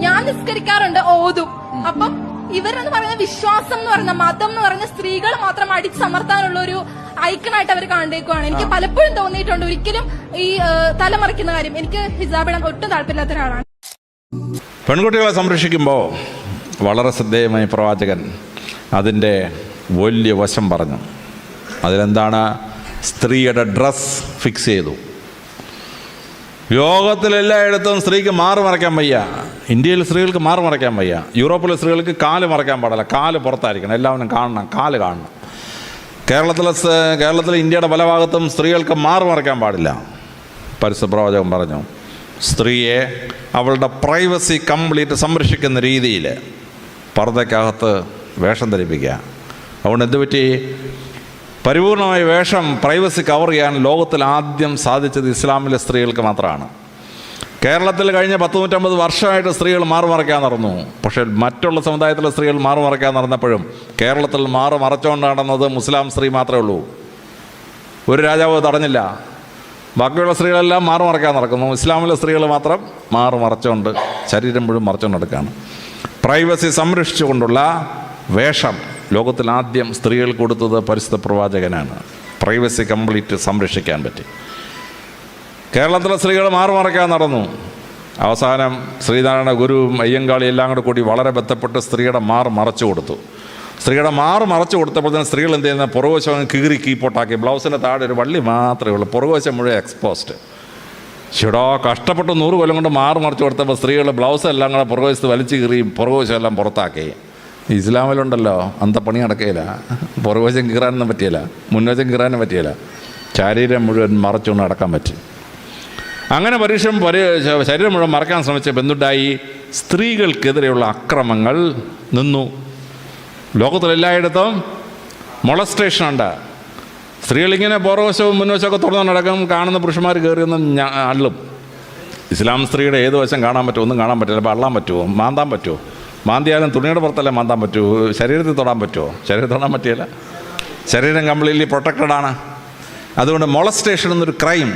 ഞാൻ നിസ്കരിക്കാറുണ്ട്, ഓതും. അപ്പം ഇവരെന്ന് പറയുന്ന വിശ്വാസം എന്ന് പറയുന്ന മതം എന്ന് പറയുന്ന സ്ത്രീകൾ മാത്രം അടിച്ചമർത്താനുള്ള ഒരു ഐക്കണായിട്ട് അവർ കണ്ടേക്കുവാണ്. എനിക്ക് പലപ്പോഴും തോന്നിയിട്ടുണ്ട്, ഒരിക്കലും ഈ തലമറിക്കുന്ന കാര്യം എനിക്ക് ഹിജാബ് ഇടാൻ ഒട്ടും താല്പര്യമില്ലാത്ത ഒരാളാണ്. പെൺകുട്ടികളെ സംരക്ഷിക്കുമ്പോൾ വളരെ ശ്രദ്ധേയമായി പ്രവാചകൻ അതിൻ്റെ വലിയ വശം പറഞ്ഞു. അതിലെന്താണ്? സ്ത്രീയുടെ ഡ്രസ് ഫിക്സ് ചെയ്തു. ലോകത്തിലെല്ലായിടത്തും സ്ത്രീക്ക് മാറ് മറയ്ക്കാൻ വയ്യ. ഇന്ത്യയിൽ സ്ത്രീകൾക്ക് മാറ് മറയ്ക്കാൻ വയ്യ. യൂറോപ്പിലെ സ്ത്രീകൾക്ക് കാല് മറയ്ക്കാൻ പാടില്ല, കാല് പുറത്തായിരിക്കണം, എല്ലാവരും കാണണം, കാല് കാണണം. കേരളത്തിലെ ഇന്ത്യയുടെ പല ഭാഗത്തും സ്ത്രീകൾക്ക് മാറ് മറയ്ക്കാൻ പാടില്ല. പരിശുദ്ധ പ്രവാചകൻ പറഞ്ഞു, സ്ത്രീയെ അവളുടെ പ്രൈവസി കംപ്ലീറ്റ് സംരക്ഷിക്കുന്ന രീതിയിൽ പർദ്ദയ്ക്കകത്ത് വേഷം ധരിപ്പിക്കുക. അതുകൊണ്ട് എന്തുപറ്റി? പരിപൂർണമായ വേഷം, പ്രൈവസി കവർ ചെയ്യാൻ ലോകത്തിൽ ആദ്യം സാധിച്ചത് ഇസ്ലാമിലെ സ്ത്രീകൾക്ക് മാത്രമാണ്. കേരളത്തിൽ കഴിഞ്ഞ 150 വർഷമായിട്ട് സ്ത്രീകൾ മാറുമറയ്ക്കാൻ നടന്നു. പക്ഷേ മറ്റുള്ള സമുദായത്തിലെ സ്ത്രീകൾ മാറുമറയ്ക്കാൻ നടന്നപ്പോഴും കേരളത്തിൽ മറച്ചുകൊണ്ട് നടന്നത് മുസ്ലിം സ്ത്രീ മാത്രമേ ഉള്ളൂ. ഒരു രാജാവ് തടഞ്ഞില്ല. ബാക്കിയുള്ള സ്ത്രീകളെല്ലാം മാറുമറയ്ക്കാൻ നടക്കുന്നു. ഇസ്ലാമിലെ സ്ത്രീകൾ മാത്രം മറച്ചുകൊണ്ട് ശരീരം മുഴുവൻ മറച്ചുകൊണ്ട് നടക്കുകയാണ്. പ്രൈവസി സംരക്ഷിച്ചുകൊണ്ടുള്ള വേഷം ലോകത്തിൽ ആദ്യം സ്ത്രീകൾ കൊടുത്തത് പരിശുദ്ധ പ്രവാചകനാണ്. പ്രൈവസി കംപ്ലീറ്റ് സംരക്ഷിക്കാൻ പറ്റി. കേരളത്തിലെ സ്ത്രീകൾ മാറുമറയ്ക്കാൻ നടന്നു. അവസാനം ശ്രീനാരായണ ഗുരുവും അയ്യങ്കാളി എല്ലാം കൂടി വളരെ ബന്ധപ്പെട്ട് സ്ത്രീയുടെ മറച്ചു കൊടുത്തു. സ്ത്രീയുടെ മറച്ചു കൊടുത്തപ്പോൾ തന്നെ സ്ത്രീകൾ എന്ത് ചെയ്യുന്നത്? പുറകുവശം കീറി കീപ്പോട്ടാക്കി. ബ്ലൗസിൻ്റെ താഴെ ഒരു വള്ളി മാത്രമേ ഉള്ളൂ, പുറകുവശം മുഴുവൻ എക്സ്പോസ്ഡ്. ചേടാ, കഷ്ടപ്പെട്ട് 100 കൊല്ലം കൊണ്ട് മറച്ചു കൊടുത്തപ്പോൾ സ്ത്രീകൾ ബ്ലൗസ് എല്ലാം കൂടെ പുറകുവശത്ത് വലിച്ചു കീറിയും പുറകുവശം എല്ലാം പുറത്താക്കി. ഇസ്ലാമിലുണ്ടല്ലോ അന്തപ്പണി നടക്കുകയില്ല. പുറകുവശം കീറാനൊന്നും പറ്റിയില്ല, മുൻവശം കീറാനും പറ്റിയില്ല. ശരീരം മുഴുവൻ മറച്ചുകൊണ്ട് നടക്കാൻ പറ്റും. അങ്ങനെ ശരീരം മുഴുവൻ മറക്കാൻ ശ്രമിച്ച ബന്ധുണ്ടായി. സ്ത്രീകൾക്കെതിരെയുള്ള അക്രമങ്ങൾ നിന്നു. ലോകത്തിലെല്ലായിടത്തും മൊളസ്റ്റേഷനുണ്ട്. സ്ത്രീകളിങ്ങനെ പുറവശവും മുൻവശമൊക്കെ തുറന്നു നടക്കും. കാണുന്ന പുരുഷന്മാർ കയറിയൊന്നും അള്ളും. ഇസ്ലാം സ്ത്രീയുടെ ഏത് വശം കാണാൻ പറ്റുമോ? ഒന്നും കാണാൻ പറ്റില്ല. അപ്പോൾ അള്ളാൻ പറ്റുമോ? മാന്താൻ പറ്റുമോ? മാന്തിയാലും തുണിയുടെ പുറത്തല്ലേ മാന്താൻ പറ്റുമോ? ശരീരത്തിൽ തൊടാൻ പറ്റുമോ? ശരീരം തൊടാൻ പറ്റിയില്ല. ശരീരം കംപ്ലീറ്റ്ലി പ്രൊട്ടക്റ്റഡാണ്. അതുകൊണ്ട് മൊളസ്റ്റേഷൻ എന്നൊരു ക്രൈം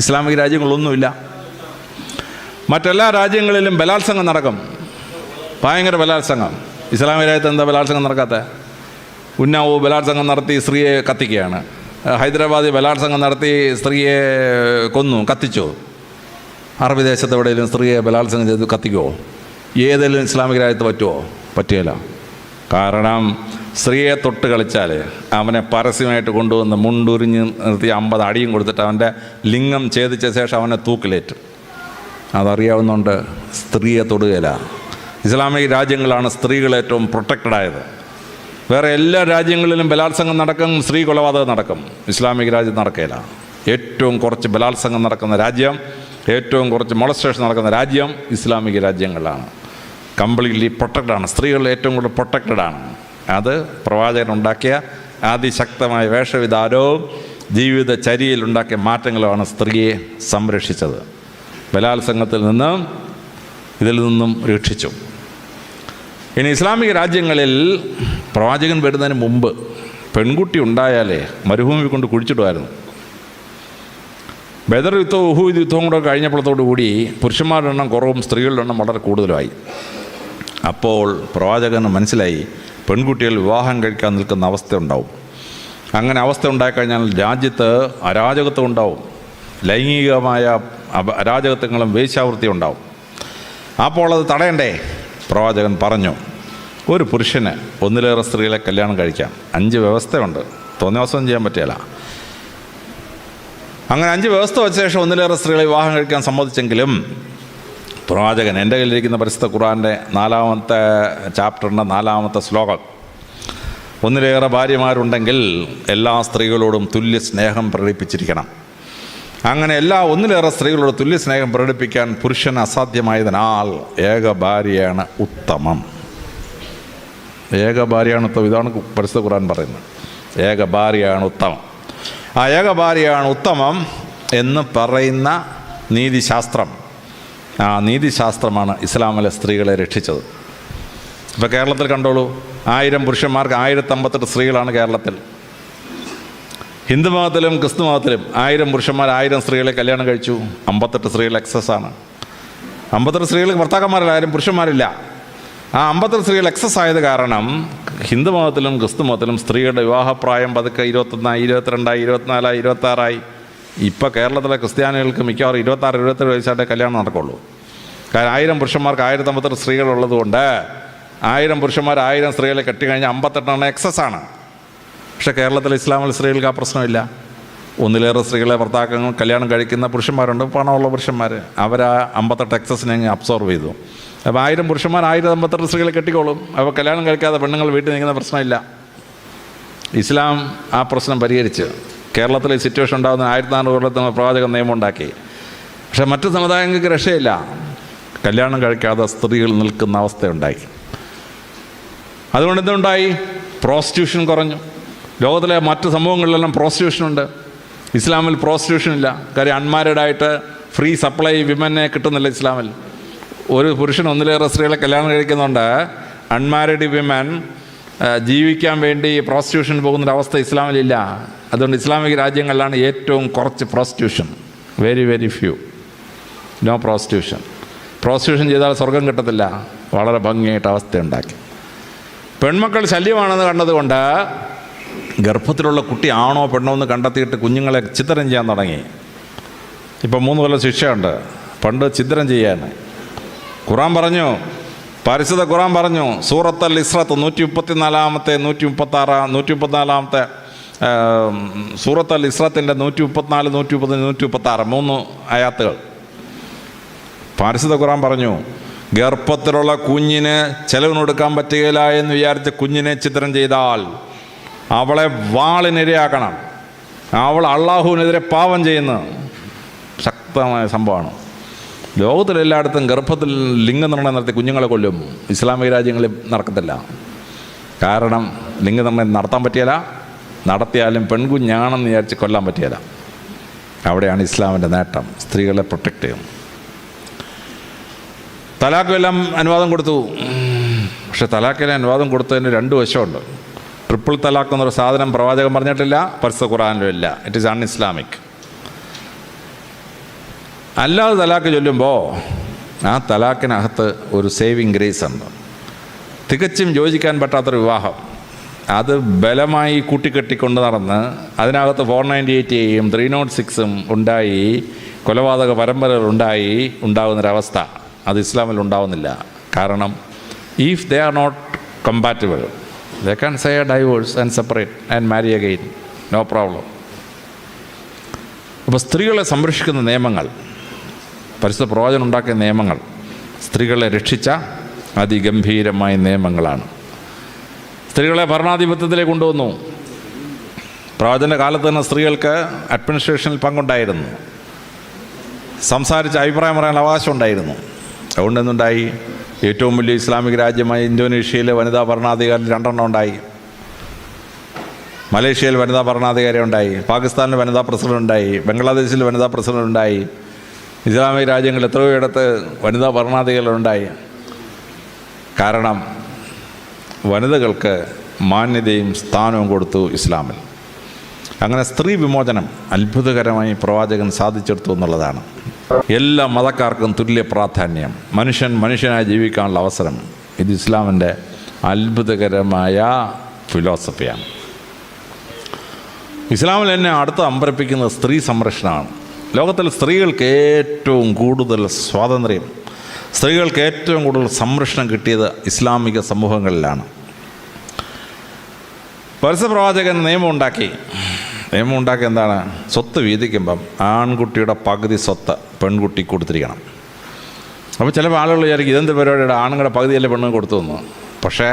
ഇസ്ലാമിക രാജ്യങ്ങളൊന്നുമില്ല. മറ്റെല്ലാ രാജ്യങ്ങളിലും ബലാത്സംഗം നടക്കും, ഭയങ്കര ബലാത്സംഗം. ഇസ്ലാമിക രാജ്യത്ത് എന്താ ബലാത്സംഗം നടക്കാത്ത? ഉന്നാവോ ബലാത്സംഗം നടത്തി സ്ത്രീയെ കത്തിക്കുകയാണ്. ഹൈദരാബാദിൽ ബലാത്സംഗം നടത്തി സ്ത്രീയെ കൊന്നു, കത്തിച്ചു. അറബി ദേശത്ത് എവിടെയെങ്കിലും സ്ത്രീയെ ബലാത്സംഗം ചെയ്ത് കത്തിക്കുമോ? ഏതെങ്കിലും ഇസ്ലാമിക രാജ്യത്ത് പറ്റുമോ? പറ്റുകയില്ല. കാരണം സ്ത്രീയെ തൊട്ട് കളിച്ചാൽ അവനെ പരസ്യമായിട്ട് കൊണ്ടുവന്ന് മുണ്ടുരിഞ്ഞ് നിർത്തി 50 അടിയും കൊടുത്തിട്ട് അവൻ്റെ ലിംഗം ഛേദിച്ച ശേഷം അവനെ തൂക്കിലേറ്റും. അതറിയാവുന്നതുകൊണ്ട് സ്ത്രീയെ തൊടുകയില്ല. ഇസ്ലാമിക രാജ്യങ്ങളാണ് സ്ത്രീകൾ ഏറ്റവും പ്രൊട്ടക്റ്റഡായത്. വേറെ എല്ലാ രാജ്യങ്ങളിലും ബലാത്സംഗം നടക്കും, സ്ത്രീ കൊലപാതകം നടക്കും. ഇസ്ലാമിക രാജ്യം നടക്കുകയില്ല. ഏറ്റവും കുറച്ച് ബലാത്സംഗം നടക്കുന്ന രാജ്യം, ഏറ്റവും കുറച്ച് മൊളസ്റ്റേഷൻ നടക്കുന്ന രാജ്യം ഇസ്ലാമിക രാജ്യങ്ങളാണ്. കംപ്ലീറ്റ്ലി പ്രൊട്ടക്റ്റഡാണ്. സ്ത്രീകൾ ഏറ്റവും കൂടുതൽ പ്രൊട്ടക്റ്റഡാണ്. അത് പ്രവാചകൻ ഉണ്ടാക്കിയ അതിശക്തമായ വേഷവിധാനവും ജീവിതചര്യയിലുണ്ടാക്കിയ മാറ്റങ്ങളുമാണ് സ്ത്രീയെ സംരക്ഷിച്ചത്. ബലാത്സംഗത്തിൽ നിന്നും ഇതിൽ നിന്നും രക്ഷിച്ചു. ഇനി ഇസ്ലാമിക രാജ്യങ്ങളിൽ പ്രവാചകൻ വരുന്നതിന് മുമ്പ് പെൺകുട്ടി ഉണ്ടായാലേ മരുഭൂമി കൊണ്ട് കുഴിച്ചിടുമായിരുന്നു. ബദർ യുദ്ധവും ഉഹൂദ് യുദ്ധവും കൂടെ കഴിഞ്ഞപ്പോഴത്തോടു കൂടി പുരുഷന്മാരുടെ എണ്ണം കുറവും സ്ത്രീകളുടെ എണ്ണം വളരെ കൂടുതലുമായി. അപ്പോൾ പ്രവാചകന് മനസ്സിലായി പെൺകുട്ടികൾ വിവാഹം കഴിക്കാൻ നിൽക്കുന്ന അവസ്ഥ ഉണ്ടാവും. അങ്ങനെ അവസ്ഥ ഉണ്ടായിക്കഴിഞ്ഞാൽ രാജ്യത്ത് അരാജകത്വം ഉണ്ടാവും, ലൈംഗികമായ അരാജകത്വങ്ങളും വേശ്യാവൃത്തിയും ഉണ്ടാവും. അപ്പോൾ അത് തടയണ്ടേ? പ്രവാചകൻ പറഞ്ഞു, ഒരു പുരുഷന് ഒന്നിലേറെ സ്ത്രീകളെ കല്യാണം കഴിക്കാം. 5 വ്യവസ്ഥയുണ്ട്, തോന്നിയവസ്ഥ ചെയ്യാൻ പറ്റില്ല. അങ്ങനെ 5 വ്യവസ്ഥ വെച്ച ശേഷം ഒന്നിലേറെ സ്ത്രീകളെ വിവാഹം കഴിക്കാൻ സമ്മതിച്ചെങ്കിലും പ്രവാചകൻ, എൻ്റെ കയ്യിലിരിക്കുന്ന പരിശുദ്ധ ഖുർആൻ്റെ 4-ാമത്തെ ചാപ്റ്ററിൻ്റെ 4-ാമത്തെ ശ്ലോകം, ഒന്നിലേറെ ഭാര്യമാരുണ്ടെങ്കിൽ എല്ലാ സ്ത്രീകളോടും തുല്യ സ്നേഹം പ്രകടിപ്പിച്ചിരിക്കണം. അങ്ങനെ ഒന്നിലേറെ സ്ത്രീകളോട് തുല്യ സ്നേഹം പ്രകടിപ്പിക്കാൻ പുരുഷന് അസാധ്യമായതിനാൽ ഏക ഭാര്യയാണ് ഉത്തമം. ഏക ഭാര്യയാണ് ഉത്തമം. ഇതാണ് പരിശുദ്ധ ഖുർആൻ പറയുന്നത്. ഏക ഭാര്യയാണ് ഉത്തമം. ആ ഏക ഭാര്യയാണ് ഉത്തമം എന്ന് പറയുന്ന നീതിശാസ്ത്രം, ആ നീതിശാസ്ത്രമാണ് ഇസ്ലാമിലെ സ്ത്രീകളെ രക്ഷിച്ചത്. ഇപ്പോൾ കേരളത്തിൽ കണ്ടോളൂ, 1000 പുരുഷന്മാർക്ക് 1058 സ്ത്രീകളാണ് കേരളത്തിൽ. ഹിന്ദു മതത്തിലും ക്രിസ്തു മതത്തിലും 1000 പുരുഷന്മാർ 1000 സ്ത്രീകളെ കല്യാണം കഴിച്ചു, 58 സ്ത്രീകൾ എക്സസ് ആണ്. 52 സ്ത്രീകൾക്ക് ഭർത്താക്കന്മാരില്ല, ആരും പുരുഷന്മാരില്ല. ആ 52 സ്ത്രീകൾ എക്സസ് ആയത് കാരണം ഹിന്ദു മതത്തിലും ക്രിസ്തു മതത്തിലും സ്ത്രീകളുടെ വിവാഹപ്രായം പതുക്കെ 21, 22, 24, 26. ഇപ്പോൾ കേരളത്തിലെ ക്രിസ്ത്യാനികൾക്ക് മിക്കവാറും 26, 27 വയസ്സായിട്ടേ കല്യാണം നടക്കുള്ളൂ. കാരണം 1000 പുരുഷന്മാർക്ക് 1052 സ്ത്രീകളുള്ളതുകൊണ്ട് 1000 പുരുഷന്മാർ 1000 സ്ത്രീകളെ കെട്ടിക്കഴിഞ്ഞാൽ 58 എക്സസ് ആണ്. പക്ഷേ കേരളത്തിലെ ഇസ്ലാമിൽ സ്ത്രീകൾക്ക് ആ പ്രശ്നമില്ല. ഒന്നിലേറെ സ്ത്രീകളെ ഭർത്താക്കങ്ങൾ കല്യാണം കഴിക്കുന്ന പുരുഷന്മാരുണ്ട്, പണമുള്ള പുരുഷന്മാർ. അവരാ 58 എക്സസിനെ അബ്സോർവ് ചെയ്തു. അപ്പോൾ 1000 പുരുഷന്മാർ 1052 സ്ത്രീകളെ കെട്ടിക്കോളും. അപ്പോൾ കല്യാണം കഴിക്കാതെ പെണ്ണുങ്ങൾ വീട്ടിൽ നിൽക്കുന്ന പ്രശ്നമില്ല. ഇസ്ലാം ആ പ്രശ്നം പരിഹരിച്ച് കേരളത്തിലെ സിറ്റുവേഷൻ ഉണ്ടാകുന്ന 1400 കൊല്ലത്തിന് പ്രവാചകൻ നിയമം ഉണ്ടാക്കി. പക്ഷേ മറ്റു സമുദായങ്ങൾക്ക് രക്ഷയില്ല. കല്യാണം കഴിക്കാതെ സ്ത്രീകൾ നിൽക്കുന്ന അവസ്ഥയുണ്ടായി. അതുകൊണ്ട് എന്തുണ്ടായി? പ്രോസ്റ്റിറ്റ്യൂഷൻ കുറഞ്ഞു. ലോകത്തിലെ മറ്റ് സംഭവങ്ങളിലെല്ലാം പ്രോസ്റ്റിറ്റ്യൂഷനുണ്ട്. ഇസ്ലാമിൽ പ്രോസ്റ്റിറ്റ്യൂഷൻ ഇല്ല. കാര്യം അൺമാരീഡായിട്ട് ഫ്രീ സപ്ലൈ വിമനെ കിട്ടുന്നില്ല ഇസ്ലാമിൽ. ഒരു പുരുഷൻ ഒന്നിലേറെ സ്ത്രീകളെ കല്യാണം കഴിക്കുന്നുണ്ട്. അൺമാരീഡ് വിമൻ ജീവിക്കാൻ വേണ്ടി പ്രോസ്റ്റിറ്റ്യൂഷൻ പോകുന്നൊരവസ്ഥ ഇസ്ലാമിലില്ല. അതുകൊണ്ട് ഇസ്ലാമിക രാജ്യങ്ങളിലാണ് ഏറ്റവും കുറച്ച് prostitution. Very very few. No prostitution. Prostitution ചെയ്താൽ സ്വർഗം കിട്ടത്തില്ല. വളരെ ഭംഗിയായിട്ട് അവസ്ഥയുണ്ടാക്കി. പെൺമക്കൾ ശല്യമാണെന്ന് കണ്ടതുകൊണ്ട് ഗർഭത്തിലുള്ള കുട്ടി ആണോ പെണ്ണോ എന്ന് കണ്ടെത്തിയിട്ട് കുഞ്ഞുങ്ങളെ ചിത്രം ചെയ്യാൻ തുടങ്ങി. ഇപ്പം 3 കൊല്ലം ശിക്ഷയുണ്ട്. പണ്ട് ചിത്രം ചെയ്യാൻ ഖുറാൻ പറഞ്ഞു, പരിശുദ്ധ ഖുറാൻ പറഞ്ഞു, സൂറത്തുൽ ഇസ്രത്ത് 134, 134 സൂറത്തുൽ ഇസ്രത്തിൻ്റെ 134, 130, 136 3 ആയാത്തുകൾ. പരിശുദ്ധ ഖുറാൻ പറഞ്ഞു, ഗർഭത്തിലുള്ള കുഞ്ഞിന് ചെലവിനൊടുക്കാൻ പറ്റുകയില്ല എന്ന് വിചാരിച്ച കുഞ്ഞിനെ ചിത്രം ചെയ്താൽ അവളെ വാളിനിരയാക്കണം. അവൾ അള്ളാഹുവിനെതിരെ പാപം ചെയ്യുന്ന ശക്തമായ സംഭവമാണ്. ലോകത്തിലെല്ലായിടത്തും ഗർഭത്തിൽ ലിംഗനിർണ്ണയം നടത്തി കുഞ്ഞുങ്ങളെ കൊല്ലും. ഇസ്ലാമിക രാജ്യങ്ങളിൽ നടക്കത്തില്ല. കാരണം ലിംഗനിർണ്ണയം നടത്താൻ പറ്റിയല്ല. നടത്തിയാലും പെൺകുഞ്ഞാണെന്ന് വിചാരിച്ച് കൊല്ലാൻ പറ്റിയല്ല. അവിടെയാണ് ഇസ്ലാമിൻ്റെ നേട്ടം. സ്ത്രീകളെ പ്രൊട്ടക്റ്റ് ചെയ്യും. തലാഖെല്ലാം അനുവാദം കൊടുത്തു. പക്ഷെ തലാഖിലെ അനുവാദം കൊടുത്തതിന് 2 വശമുണ്ട്. ട്രിപ്പിൾ തലാഖ് എന്നൊരു സാധനം പ്രവാചകൻ പറഞ്ഞിട്ടില്ല, പരിശുദ്ധ ഖുർആനിലും ഇല്ല. It is un Islamic. അല്ലാതെ തലാഖ് ചൊല്ലുമ്പോൾ ആ തലാഖിനകത്ത് ഒരു സേവിങ് ഗ്രേസ് ഉണ്ട്. തികച്ചും യോജിക്കാൻ പറ്റാത്തൊരു വിവാഹം അത് ബലമായി കൂട്ടിക്കെട്ടിക്കൊണ്ട് നടന്ന് അതിനകത്ത് 498 306 ഉണ്ടായി കൊലപാതക പരമ്പരകൾ ഉണ്ടാകുന്നൊരവസ്ഥ അത് ഇസ്ലാമിൽ ഉണ്ടാവുന്നില്ല. കാരണം if they are not compatible they can say a divorce and separate and marry again, no problem. അപ്പോൾ സ്ത്രീകളെ സംരക്ഷിക്കുന്ന നിയമങ്ങൾ, പരിശുദ്ധ പ്രവാചകൻ ഉണ്ടാക്കിയ നിയമങ്ങൾ സ്ത്രീകളെ രക്ഷിച്ച അതിഗംഭീരമായ നിയമങ്ങളാണ്. സ്ത്രീകളെ ഭരണാധിപത്യത്തിലേക്ക് കൊണ്ടുവന്നു. പ്രവാചകൻ്റെ കാലത്ത് തന്നെ സ്ത്രീകൾക്ക് അഡ്മിനിസ്ട്രേഷനിൽ പങ്കുണ്ടായിരുന്നു. സംസാരിച്ച് അഭിപ്രായം പറയാൻ അവകാശം ഉണ്ടായിരുന്നു. അതുകൊണ്ട് എന്തുണ്ടായി? ഏറ്റവും വലിയ ഇസ്ലാമിക രാജ്യമായ ഇന്തോനേഷ്യയിലെ വനിതാ ഭരണാധികാരി 2 ഉണ്ടായി. മലേഷ്യയിൽ വനിതാ ഭരണാധികാരി ഉണ്ടായി. പാകിസ്ഥാനിൽ വനിതാ പ്രസിഡന്റ് ഉണ്ടായി. ബംഗ്ലാദേശിൽ വനിതാ പ്രസിഡന്റ് ഉണ്ടായി. ഇസ്ലാമിക രാജ്യങ്ങളിൽ എത്രയോ ഇടത്ത് വനിതാ ഭരണാധികാരികളുണ്ടായി. കാരണം വനിതകൾക്ക് മാന്യതയും സ്ഥാനവും കൊടുത്തു ഇസ്ലാമിൽ. അങ്ങനെ സ്ത്രീ വിമോചനം അത്ഭുതകരമായി പ്രവാചകൻ സാധിച്ചെടുത്തു എന്നുള്ളതാണ്. എല്ലാ മതക്കാർക്കും തുല്യ പ്രാധാന്യം, മനുഷ്യനായി ജീവിക്കാനുള്ള അവസരം, ഇത് ഇസ്ലാമിൻ്റെ അത്ഭുതകരമായ ഫിലോസഫിയാണ്. ഇസ്ലാമിൽ എന്നെ അടുത്ത് അമ്പരപ്പിക്കുന്നത് സ്ത്രീ സംരക്ഷണമാണ്. ലോകത്തിൽ സ്ത്രീകൾക്ക് ഏറ്റവും കൂടുതൽ സ്വാതന്ത്ര്യം, സ്ത്രീകൾക്ക് ഏറ്റവും കൂടുതൽ സംരക്ഷണം കിട്ടിയത് ഇസ്ലാമിക സമൂഹങ്ങളിലാണ്. പരിശുദ്ധ പ്രവാചകൻ നിയമം ഉണ്ടാക്കി എന്താണ്? സ്വത്ത് വീതിക്കുമ്പം ആൺകുട്ടിയുടെ പകുതി സ്വത്ത് പെൺകുട്ടി കൊടുത്തിരിക്കണം. അപ്പോൾ ചില ആളുകൾ വിചാരിക്കും ഇതെന്ത് പരിപാടിയുടെ ആണുങ്ങളുടെ പകുതിയല്ലേ പെണ്ണുങ്ങൾ കൊടുത്തു തന്നു. പക്ഷേ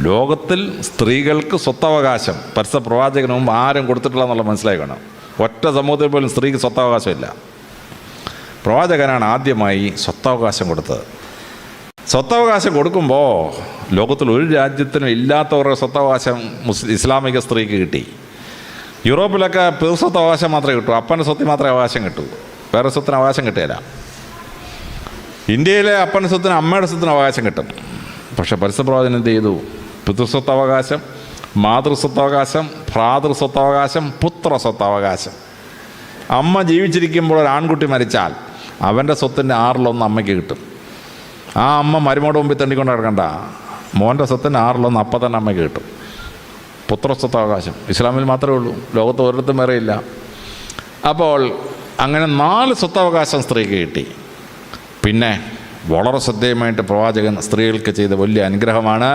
ലോകത്തിൽ സ്ത്രീകൾക്ക് സ്വത്തവകാശം പരിശുദ്ധ പ്രവാചകന് മുമ്പ് ആരും കൊടുത്തിട്ടില്ല എന്നുള്ള മനസ്സിലാക്കണം. ഒറ്റ സമൂഹത്തിൽ പോലും സ്ത്രീക്ക് സ്വത്തവകാശമില്ല. പ്രവാചകനാണ് ആദ്യമായി സ്വത്തവകാശം കൊടുത്തത്. സ്വത്തവകാശം കൊടുക്കുമ്പോൾ ലോകത്തിൽ ഒരു രാജ്യത്തിനും ഇല്ലാത്തവരുടെ സ്വത്തവകാശം ഇസ്ലാമിക സ്ത്രീക്ക് കിട്ടി. യൂറോപ്പിലൊക്കെ സ്വത്ത് അവകാശം മാത്രമേ കിട്ടൂ. അപ്പൻ്റെ സ്വത്തിൽ മാത്രമേ അവകാശം കിട്ടൂ, വേറെ സ്വത്തിന് അവകാശം കിട്ടുകയില്ല. ഇന്ത്യയിലെ അപ്പൻ്റെ സ്വത്തിന് അമ്മയുടെ സ്വത്തിന് അവകാശം കിട്ടും. പക്ഷെ പരിശുദ്ധ പ്രവാചകൻ എന്ത് ചെയ്തു? പിതൃസ്വത്തവകാശം, മാതൃസ്വത്തവകാശം, ഭ്രാതൃസ്വത്തവകാശം, പുത്രസ്വത്തവകാശം. അമ്മ ജീവിച്ചിരിക്കുമ്പോൾ ഒരു ആൺകുട്ടി മരിച്ചാൽ അവൻ്റെ സ്വത്തിൻ്റെ 1/6 അമ്മയ്ക്ക് കിട്ടും. ആ അമ്മ മരുമോട് മുമ്പിൽ തെണ്ടിക്കൊണ്ട് നടക്കണ്ട, മോൻ്റെ സ്വത്തിൻ്റെ 1/6 അപ്പം തന്നെ അമ്മയ്ക്ക് കിട്ടും. പുത്രസ്വത്തവകാശം ഇസ്ലാമിൽ മാത്രമേ ഉള്ളൂ, ലോകത്ത് ഒരിടത്തും വേറെ ഇല്ല. അപ്പോൾ അങ്ങനെ 4 സ്വത്തവകാശം സ്ത്രീക്ക് കിട്ടി. പിന്നെ വളരെ ശ്രദ്ധേയമായിട്ട് പ്രവാചകൻ സ്ത്രീകൾക്ക് ചെയ്ത വലിയ അനുഗ്രഹമാണ്.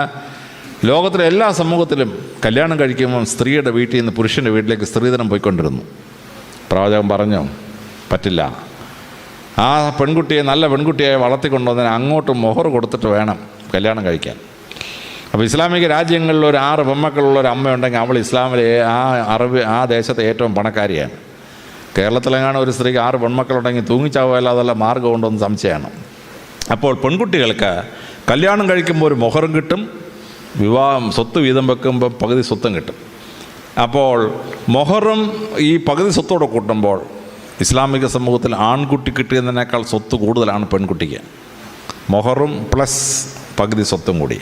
ലോകത്തിലെ എല്ലാ സമൂഹത്തിലും കല്യാണം കഴിക്കുമ്പം സ്ത്രീയുടെ വീട്ടിൽ നിന്ന് പുരുഷൻ്റെ വീട്ടിലേക്ക് സ്ത്രീധനം പോയിക്കൊണ്ടിരുന്നു. പ്രവാചകൻ പറഞ്ഞു പറ്റില്ല, ആ പെൺകുട്ടിയെ നല്ല പെൺകുട്ടിയായി വളർത്തിക്കൊണ്ടുവന്നതിന് അങ്ങോട്ട് മൊഹർ കൊടുത്തിട്ട് വേണം കല്യാണം കഴിക്കാൻ. അപ്പോൾ ഇസ്ലാമിക രാജ്യങ്ങളിൽ ഒരു 6 പെൺമക്കളുള്ള ഒരു അമ്മയുണ്ടെങ്കിൽ അവൾ ഇസ്ലാമിലെ ആ ദേശത്തെ ഏറ്റവും പണക്കാരിയാണ്. കേരളത്തിലെങ്ങാണ് ഒരു സ്ത്രീക്ക് 6 പെൺമക്കളുണ്ടെങ്കിൽ തൂങ്ങിച്ചാവല്ലാതല്ല മാർഗ്ഗം ഉണ്ടോയെന്ന് സംശയമാണ്. അപ്പോൾ പെൺകുട്ടികൾക്ക് കല്യാണം കഴിക്കുമ്പോൾ ഒരു മൊഹറും കിട്ടും, വിവാഹം സ്വത്ത് വീതം വെക്കുമ്പോൾ പകുതി സ്വത്തും കിട്ടും. അപ്പോൾ മൊഹറും ഈ പകുതി സ്വത്തോടെ കൂട്ടുമ്പോൾ ഇസ്ലാമിക സമൂഹത്തിൽ ആൺകുട്ടി കിട്ടിയതിനേക്കാൾ സ്വത്ത് കൂടുതലാണ് പെൺകുട്ടിക്ക്. മൊഹറും പ്ലസ് പകുതി സ്വത്തും കൂടി.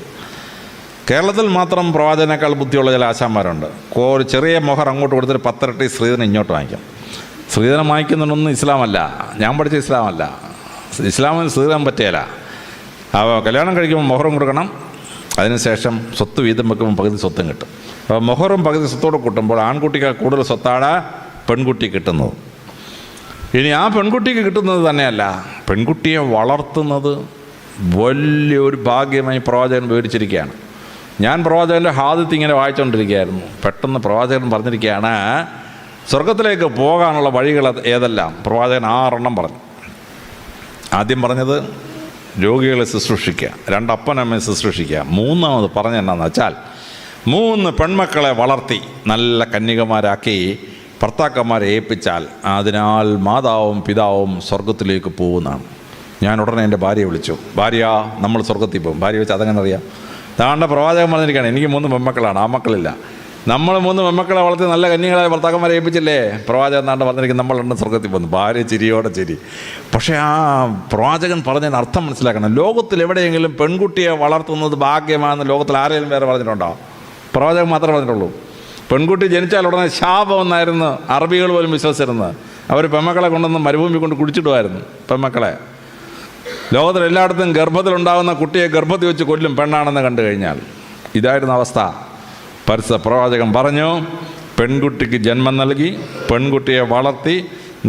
കേരളത്തിൽ മാത്രം പ്രവാചകനേക്കാൾ ബുദ്ധിയുള്ള ചില ആശാന്മാരുണ്ട്. ഒരു ചെറിയ മൊഹർ അങ്ങോട്ട് കൊടുത്തിട്ട് 10 ഇരട്ടി സ്ത്രീധനം ഇങ്ങോട്ട് വാങ്ങിക്കും. സ്ത്രീധനം വാങ്ങിക്കുന്നതൊന്നും ഇസ്ലാമല്ല, ഞാൻ പഠിച്ച ഇസ്ലാമല്ല. ഇസ്ലാമിന് സ്ത്രീധനം പറ്റിയല്ല. കല്യാണം കഴിക്കുമ്പോൾ മൊഹറും കൊടുക്കണം, അതിനുശേഷം സ്വത്ത് വീതം വെക്കുമ്പോൾ പകുതി സ്വത്തും കിട്ടും. അപ്പോൾ മൊഹറും പകുതി സ്വത്തോടെ കൂട്ടുമ്പോൾ ആൺകുട്ടിക്ക് കൂടുതൽ സ്വത്താണ് പെൺകുട്ടി കിട്ടുന്നത്. ഇനി ആ പെൺകുട്ടിക്ക് കിട്ടുന്നത് തന്നെയല്ല, പെൺകുട്ടിയെ വളർത്തുന്നത് വലിയൊരു ഭാഗ്യമായി പ്രവാചകൻ വിവരിച്ചിരിക്കുകയാണ്. ഞാൻ പ്രവാചകൻ്റെ ഹാദിത്ത് ഇങ്ങനെ വായിച്ചുകൊണ്ടിരിക്കുകയായിരുന്നു. പെട്ടെന്ന് പ്രവാചകൻ പറഞ്ഞിരിക്കുകയാണ്, സ്വർഗത്തിലേക്ക് പോകാനുള്ള വഴികൾ ഏതെല്ലാം. പ്രവാചകൻ 6 എണ്ണം പറഞ്ഞു. ആദ്യം പറഞ്ഞത് രോഗികളെ ശുശ്രൂഷിക്കുക, 2 അപ്പനമ്മയെ ശുശ്രൂഷിക്കുക. 3ാമത് പറഞ്ഞ എന്നാന്ന് വെച്ചാൽ 3 പെൺമക്കളെ വളർത്തി നല്ല കന്യകമാരാക്കി ഭർത്താക്കന്മാരെ ഏൽപ്പിച്ചാൽ അതിനാൽ മാതാവും പിതാവും സ്വർഗത്തിലേക്ക് പോകുന്നതാണ്. ഞാൻ ഉടനെ എൻ്റെ ഭാര്യയെ വിളിച്ചു, ഭാര്യ നമ്മൾ സ്വർഗത്തിൽ പോകും. ഭാര്യ വെച്ച് അതെങ്ങനെ അറിയാം? താണ്ട പ്രവാചകൻ പറഞ്ഞിരിക്കുകയാണ്, എനിക്ക് 3 പെൺമക്കളാണ്, ആ മക്കളില്ല. നമ്മൾ 3 പെൺമക്കളെ വളർത്തി നല്ല കന്യകളായ ഭർത്താക്കന്മാരെ ഏൽപ്പിച്ചില്ലേ? പ്രവാചകൻ താണ്ട് പറഞ്ഞിരിക്കുന്നത് നമ്മളുണ്ട് സ്വർഗത്തിൽ പോകുന്നു. ഭാര്യ ചിരിയോടെ ചിരി. പക്ഷേ ആ പ്രവാചകൻ പറഞ്ഞതിന് അർത്ഥം മനസ്സിലാക്കണം. ലോകത്തിൽ എവിടെയെങ്കിലും പെൺകുട്ടിയെ വളർത്തുന്നത് ഭാഗ്യമാണെന്ന് ലോകത്തിൽ ആരെങ്കിലും വേറെ പറഞ്ഞിട്ടുണ്ടോ? പ്രവാചകൻ മാത്രമേ പറഞ്ഞിട്ടുള്ളൂ. പെൺകുട്ടി ജനിച്ചാൽ ഉടനെ ശാപമെന്നായിരുന്നു അറബികൾ പോലും വിശ്വസിച്ചിരുന്നത്. അവർ പെൺമക്കളെ കൊണ്ടൊന്ന് മരുഭൂമി കൊണ്ട് കുടിച്ചിടുമായിരുന്നു. പെൺമക്കളെ ലോകത്തിൽ എല്ലായിടത്തും ഗർഭത്തിലുണ്ടാകുന്ന കുട്ടിയെ ഗർഭത്തിൽ വെച്ച് കൊല്ലും പെണ്ണാണെന്ന് കണ്ടു കഴിഞ്ഞാൽ. ഇതായിരുന്നു അവസ്ഥ. പരിശുദ്ധ പ്രവാചകൻ പറഞ്ഞു, പെൺകുട്ടിക്ക് ജന്മം നൽകി പെൺകുട്ടിയെ വളർത്തി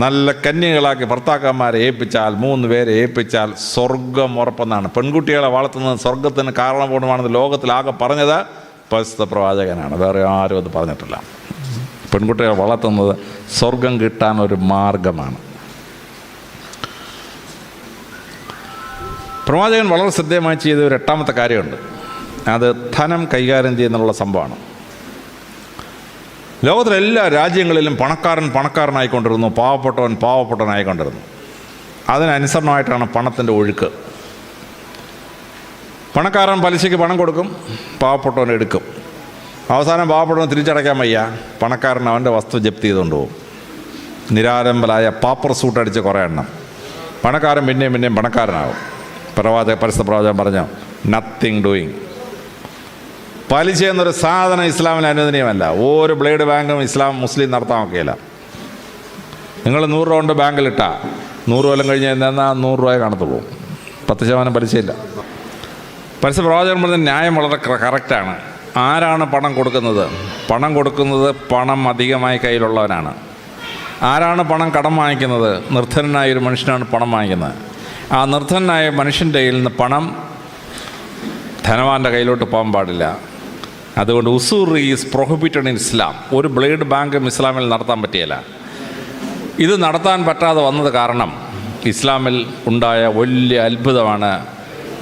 നല്ല കന്യകളാക്കി ഭർത്താക്കന്മാരെ ഏൽപ്പിച്ചാൽ 3 പേരെ ഏൽപ്പിച്ചാൽ സ്വർഗം ഉറപ്പെന്നാണ്. പെൺകുട്ടികളെ വളർത്തുന്നത് സ്വർഗത്തിന് കാരണമാണെന്ന് ലോകത്തിലാകെ പറഞ്ഞത് പരിശുദ്ധ പ്രവാചകനാണ്. വേറെ ആരും അത് പറഞ്ഞിട്ടില്ല. പെൺകുട്ടികളെ വളർത്തുന്നത് സ്വർഗം കിട്ടാൻ ഒരു മാർഗമാണ്. പ്രവാചകൻ വളരെ ശ്രദ്ധേയമായി ചെയ്ത ഒരു 8ാമത്തെ കാര്യമുണ്ട്. അത് ധനം കൈകാര്യം ചെയ്യുന്നുള്ള സംഭവമാണ്. ലോകത്തിലെ എല്ലാ രാജ്യങ്ങളിലും പണക്കാരനായിക്കൊണ്ടിരുന്നു, പാവപ്പെട്ടവനായിക്കൊണ്ടിരുന്നു. അതിനനുസരണമായിട്ടാണ് പണത്തിൻ്റെ ഒഴുക്ക്. പണക്കാരൻ പലിശയ്ക്ക് പണം കൊടുക്കും, പാവപ്പെട്ടവൻ എടുക്കും. അവസാനം പാവപ്പെട്ടവൻ തിരിച്ചടയ്ക്കാൻ വയ്യ, പണക്കാരൻ അവൻ്റെ വസ്തു ജപ്തി ചെയ്തുകൊണ്ട് പോകും. നിരാലംബലായ പാപ്പർ സൂട്ടടിച്ച് കുറേ എണ്ണം. പണക്കാരൻ പിന്നെയും പണക്കാരനാകും. പരിശുദ്ധ പ്രവാചകൻ പറഞ്ഞു, നത്തിങ് ഡൂയിങ്. പലിശ എന്നൊരു സാധനം ഇസ്ലാമിന് അനുവദനീയമല്ല. ഒരു ബ്ലേഡ് ബാങ്കും മുസ്ലിം നടത്താൻ ഒക്കെയില്ല. നിങ്ങൾ 100 രൂപ കൊണ്ട് ബാങ്കിലിട്ടാൽ 100 കൊല്ലം കഴിഞ്ഞ് എന്നാൽ 100 രൂപയെ കാണത്തുള്ളൂ. 10% പലിശയില്ല. പരിശുദ്ധ പ്രവാചകൻ പറഞ്ഞ ന്യായം വളരെ കറക്റ്റാണ്. ആരാണ് പണം കൊടുക്കുന്നത്? പണം കൊടുക്കുന്നത് പണം അധികമായി കയ്യിലുള്ളവനാണ്. ആരാണ് പണം കടം വാങ്ങിക്കുന്നത്? നിർധനനായ ഒരു മനുഷ്യനാണ് പണം വാങ്ങിക്കുന്നത്. ആ നിർധനനായ മനുഷ്യൻ്റെ കയ്യിൽ നിന്ന് പണം ധനവാൻ്റെ കയ്യിലോട്ട് പോകാൻ പാടില്ല. അതുകൊണ്ട് ഉസൂർ ഈസ് പ്രൊഹിബിറ്റഡ് ഇൻ ഇസ്ലാം. ഒരു ബ്ലേഡ് ബാങ്കും ഇസ്ലാമിൽ നടത്താൻ പറ്റിയില്ല. ഇത് നടത്താൻ പറ്റാതെ വന്നത് കാരണം ഇസ്ലാമിൽ ഉണ്ടായ വലിയ അത്ഭുതമാണ്.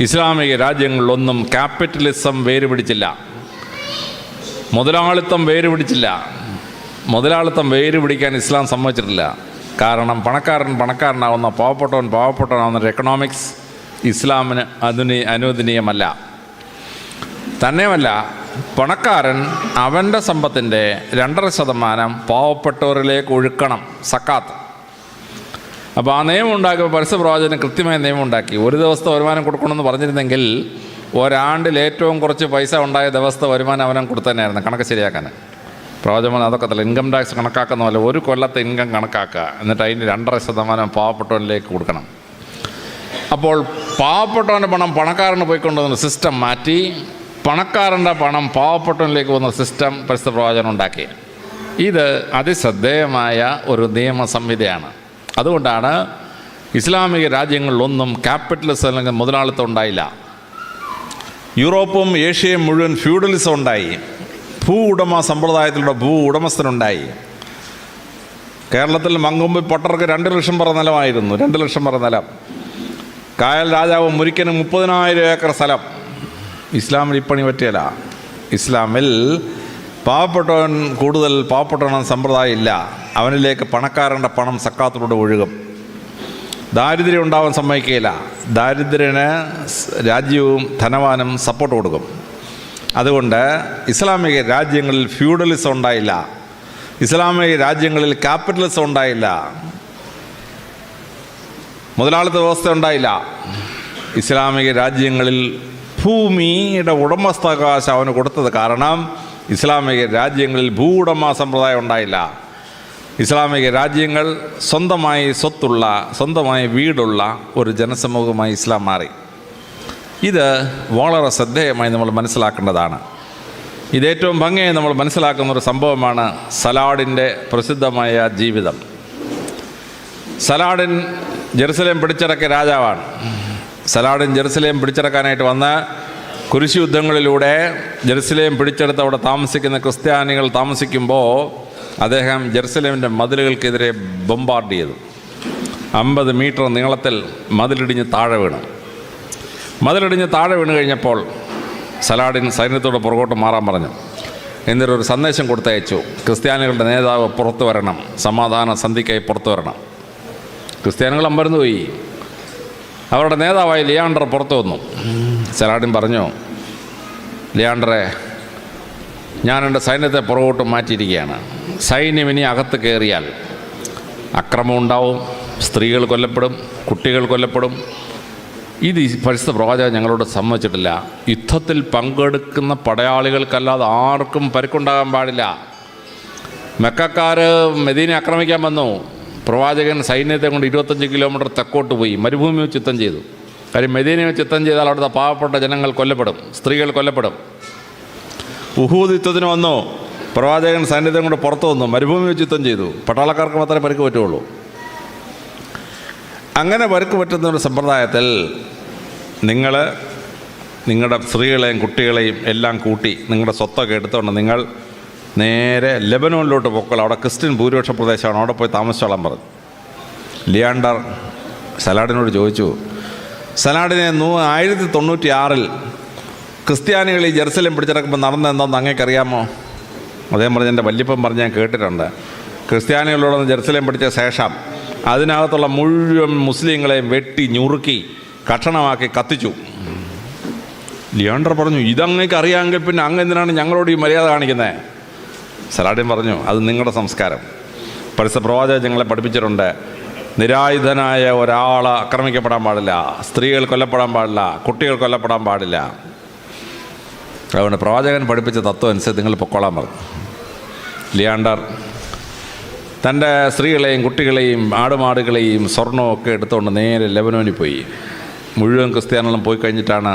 ഇസ്ലാമിക രാജ്യങ്ങളിലൊന്നും ക്യാപിറ്റലിസം വേരുപിടിച്ചില്ല, മുതലാളിത്തം വേരുപിടിച്ചില്ല. മുതലാളിത്തം വേരുപിടിക്കാൻ ഇസ്ലാം സമ്മതിച്ചിട്ടില്ല. കാരണം പണക്കാരനാവുന്ന പാവപ്പെട്ടവനാവുന്ന എക്കണോമിക്സ് ഇസ്ലാമിന് അനുവദനീയമല്ല. തന്നെയുമല്ല, പണക്കാരൻ അവൻ്റെ സമ്പത്തിൻ്റെ 2.5% പാവപ്പെട്ടവരിലേക്ക് ഒഴുക്കണം, സക്കാത്ത്. അപ്പോൾ ആ നിയമം ഉണ്ടാക്കിയപ്പോൾ പരിശുദ്ധ പ്രവാചകൻ കൃത്യമായ നിയമം ഉണ്ടാക്കി. ഒരു ദിവസത്തെ വരുമാനം കൊടുക്കണമെന്ന് പറഞ്ഞിരുന്നെങ്കിൽ ഒരാണ്ടിൽ ഏറ്റവും കുറച്ച് പൈസ ഉണ്ടായ ദിവസത്തെ വരുമാനം അവനും കൊടുത്തന്നെയായിരുന്നു കണക്ക് ശരിയാക്കാൻ. പ്രവാചകൻ അതൊക്കെ തല്ല, ഇൻകം ടാക്സ് കണക്കാക്കുന്ന പോലെ ഒരു കൊല്ലത്തെ ഇൻകം കണക്കാക്കുക, എന്നിട്ട് അതിന് 2.5% പാവപ്പെട്ടവരിലേക്ക് കൊടുക്കണം. അപ്പോൾ പാവപ്പെട്ടവൻ്റെ പണം പണക്കാരന് പോയിക്കൊണ്ടുവന്ന സിസ്റ്റം മാറ്റി പണക്കാരൻ്റെ പണം പാവപ്പെട്ടവനിലേക്ക് പോകുന്ന സിസ്റ്റം പരിശുദ്ധ പ്രവാചകൻ ഉണ്ടാക്കി. ഇത് അതിശ്രദ്ധേയമായ ഒരു നിയമ സംഹിതയാണ്. അതുകൊണ്ടാണ് ഇസ്ലാമിക രാജ്യങ്ങളിലൊന്നും ക്യാപിറ്റലിസം അല്ലെങ്കിൽ മുതലാളിത്തം ഉണ്ടായില്ല. യൂറോപ്പും ഏഷ്യയും മുഴുവൻ ഫ്യൂഡലിസം ഉണ്ടായി. ഭൂ ഉടമ സമ്പ്രദായത്തിലൂടെ ഭൂ ഉടമസ്ഥനുണ്ടായി. കേരളത്തിൽ മങ്കൊമ്പിൽ പൊട്ടർക്ക് 2 ലക്ഷം പറ നിലമായിരുന്നു. 2 ലക്ഷം പറ നിലം. കായൽ രാജാവ് മുരിക്കന് 30,000 ഏക്കർ സ്ഥലം. ഇസ്ലാമിൽ ഇപ്പണി പറ്റിയല്ല. ഇസ്ലാമിൽ പാവപ്പെട്ടവൻ കൂടുതൽ പാവപ്പെട്ടവൻ സമ്പ്രദായം ഇല്ല. അവനിലേക്ക് പണക്കാരൻ്റെ പണം സക്കാത്തിലൂടെ ഒഴുകും. ദാരിദ്ര്യം ഉണ്ടാവാൻ സമ്മതിക്കുകയില്ല. ദാരിദ്ര്യന് രാജ്യവും ധനവാനും സപ്പോർട്ട് കൊടുക്കും. അതുകൊണ്ട് ഇസ്ലാമിക രാജ്യങ്ങളിൽ ഫ്യൂഡലിസം ഉണ്ടായില്ല. ഇസ്ലാമിക രാജ്യങ്ങളിൽ ക്യാപിറ്റലിസം ഉണ്ടായില്ല. മുതലാളിത്ത വ്യവസ്ഥ ഉണ്ടായില്ല. ഇസ്ലാമിക രാജ്യങ്ങളിൽ ഭൂമിയുടെ ഉടമസ്ഥാവകാശം അവന് കൊടുത്തത് കാരണം ഇസ്ലാമിക രാജ്യങ്ങളിൽ ഭൂ ഉടമ സമ്പ്രദായം ഉണ്ടായില്ല. ഇസ്ലാമിക രാജ്യങ്ങൾ സ്വന്തമായി സ്വത്തുള്ള, സ്വന്തമായി വീടുള്ള ഒരു ജനസമൂഹമായി ഇസ്ലാം മാറി. ഇത് വളരെ ശ്രദ്ധേയമായി നമ്മൾ മനസ്സിലാക്കേണ്ടതാണ്. ഇതേറ്റവും ഭംഗിയായി നമ്മൾ മനസ്സിലാക്കുന്ന ഒരു സംഭവമാണ് സലാഡിൻ്റെ പ്രസിദ്ധമായ ജീവിതം. സലാഡിൻ ജെറുസലേം പിടിച്ചടക്കിയ രാജാവാണ്. സലാഡിൻ ജെറുസലേം പിടിച്ചടക്കാനായിട്ട് വന്ന കുരിശ് യുദ്ധങ്ങളിലൂടെ ജെറുസലേം പിടിച്ചെടുത്ത് അവിടെ താമസിക്കുന്ന ക്രിസ്ത്യാനികൾ താമസിക്കുമ്പോൾ അദ്ദേഹം ജെറുസലേമിൻ്റെ മതിലുകൾക്കെതിരെ ബോംബാർഡ് ചെയ്തു. 50 മീറ്റർ നീളത്തിൽ മതിലിടിഞ്ഞ് താഴെ വീണു. മതിലിടിഞ്ഞ് താഴെ വീണ് കഴിഞ്ഞപ്പോൾ സലാഡിൻ സൈന്യത്തോട് പുറകോട്ട് മാറാൻ പറഞ്ഞു. എന്നിട്ടൊരു സന്ദേശം കൊടുത്തയച്ചു. ക്രിസ്ത്യാനികളുടെ നേതാവ് പുറത്തു വരണം, സമാധാന സന്ധിക്കായി പുറത്തു വരണം. ക്രിസ്ത്യാനികൾ അമ്പരന്ന് പോയി. അവരുടെ നേതാവായി ലിയാണ്ടർ പുറത്തു വന്നു. സലാഡിൻ പറഞ്ഞു, ലിയാണ്ടറെ, ഞാൻ എൻ്റെ സൈന്യത്തെ പുറകോട്ട് മാറ്റിയിരിക്കുകയാണ്. സൈന്യം ഇനി അകത്ത് കയറിയാൽ അക്രമം ഉണ്ടാവും, സ്ത്രീകൾ കൊല്ലപ്പെടും, കുട്ടികൾ കൊല്ലപ്പെടും. ഇത് പരിശുദ്ധ പ്രവാചകൻ ഞങ്ങളോട് സമ്മതിച്ചിട്ടില്ല. യുദ്ധത്തിൽ പങ്കെടുക്കുന്ന പടയാളികൾക്കല്ലാതെ ആർക്കും പരിക്കുണ്ടാകാൻ പാടില്ല. മെക്കക്കാർ മദീനെ ആക്രമിക്കാൻ വന്നു. പ്രവാചകൻ സൈന്യത്തെ കൊണ്ട് 25 കിലോമീറ്റർ തെക്കോട്ട് പോയി മരുഭൂമി വെച്ച് യുദ്ധം ചെയ്തു. കാര്യം മദീനയെ വെച്ച് യുദ്ധം ചെയ്താൽ അവിടുത്തെ പാവപ്പെട്ട ജനങ്ങൾ കൊല്ലപ്പെടും, സ്ത്രീകൾ കൊല്ലപ്പെടും. ഉഹൂദ് യുദ്ധത്തിന് വന്നു. പ്രവാചകൻ സൈന്യത്തെ കൊണ്ട് പുറത്തു വന്നു, മരുഭൂമി വെച്ച് യുദ്ധം ചെയ്തു. പട്ടാളക്കാർക്ക് മാത്രമേ പരിക്ക് പറ്റുള്ളൂ. അങ്ങനെ പരിക്ക് പറ്റുന്ന ഒരു സമ്പ്രദായത്തിൽ നിങ്ങൾ നിങ്ങളുടെ സ്ത്രീകളെയും കുട്ടികളെയും എല്ലാം കൂട്ടി നിങ്ങളുടെ സ്വത്തൊക്കെ എടുത്തുകൊണ്ട് നിങ്ങൾ നേരെ ലെബനോനിലോട്ട് പൊക്കോളാം. അവിടെ ക്രിസ്ത്യൻ ഭൂരിപക്ഷ പ്രദേശമാണ്, അവിടെ പോയി താമസിച്ചോളാൻ പറഞ്ഞു. ലിയാണ്ടർ സലാഡിനോട് ചോദിച്ചു, സലാഡിനെ 1096 ക്രിസ്ത്യാനികൾ ഈ ജെറുസലേം പിടിച്ചെടുക്കുമ്പോൾ നടന്നെന്താണെന്ന് അങ്ങേക്കറിയാമോ? അദ്ദേഹം പറഞ്ഞ്, എൻ്റെ വല്യപ്പൻ പറഞ്ഞ് ഞാൻ കേട്ടിട്ടുണ്ട്. ക്രിസ്ത്യാനികളോടൊന്ന് ജെറുസലേം പിടിച്ച ശേഷം അതിനകത്തുള്ള മുഴുവൻ മുസ്ലിങ്ങളെയും വെട്ടി ഞുറുക്കി കഷണമാക്കി കത്തിച്ചു. ലിയാണ്ടർ പറഞ്ഞു, ഇതങ്ങേക്ക് അറിയാമെങ്കിൽ പിന്നെ അങ്ങ് എന്തിനാണ് ഞങ്ങളോട് ഈ മര്യാദ കാണിക്കുന്നത്? സലാഡിൻ പറഞ്ഞു, അത് നിങ്ങളുടെ സംസ്കാരം. പരിശുദ്ധ പ്രവാചകൻ ഞങ്ങളെ പഠിപ്പിച്ചിട്ടുണ്ട്, നിരായുധനായ ഒരാൾ ആക്രമിക്കപ്പെടാൻ പാടില്ല, സ്ത്രീകൾ കൊല്ലപ്പെടാൻ പാടില്ല, കുട്ടികൾ കൊല്ലപ്പെടാൻ പാടില്ല. അതുകൊണ്ട് പ്രവാചകൻ പഠിപ്പിച്ച തത്വം അനുസരിച്ച് നിങ്ങൾ പൊക്കോളാൻ പറഞ്ഞു. ലിയാണ്ടർ തൻ്റെ സ്ത്രീകളെയും കുട്ടികളെയും ആടുമാടുകളെയും സ്വർണവും ഒക്കെ എടുത്തുകൊണ്ട് നേരെ ലെബനോനിൽ പോയി. മുഴുവൻ ക്രിസ്ത്യാനികളും പോയി കഴിഞ്ഞിട്ടാണ്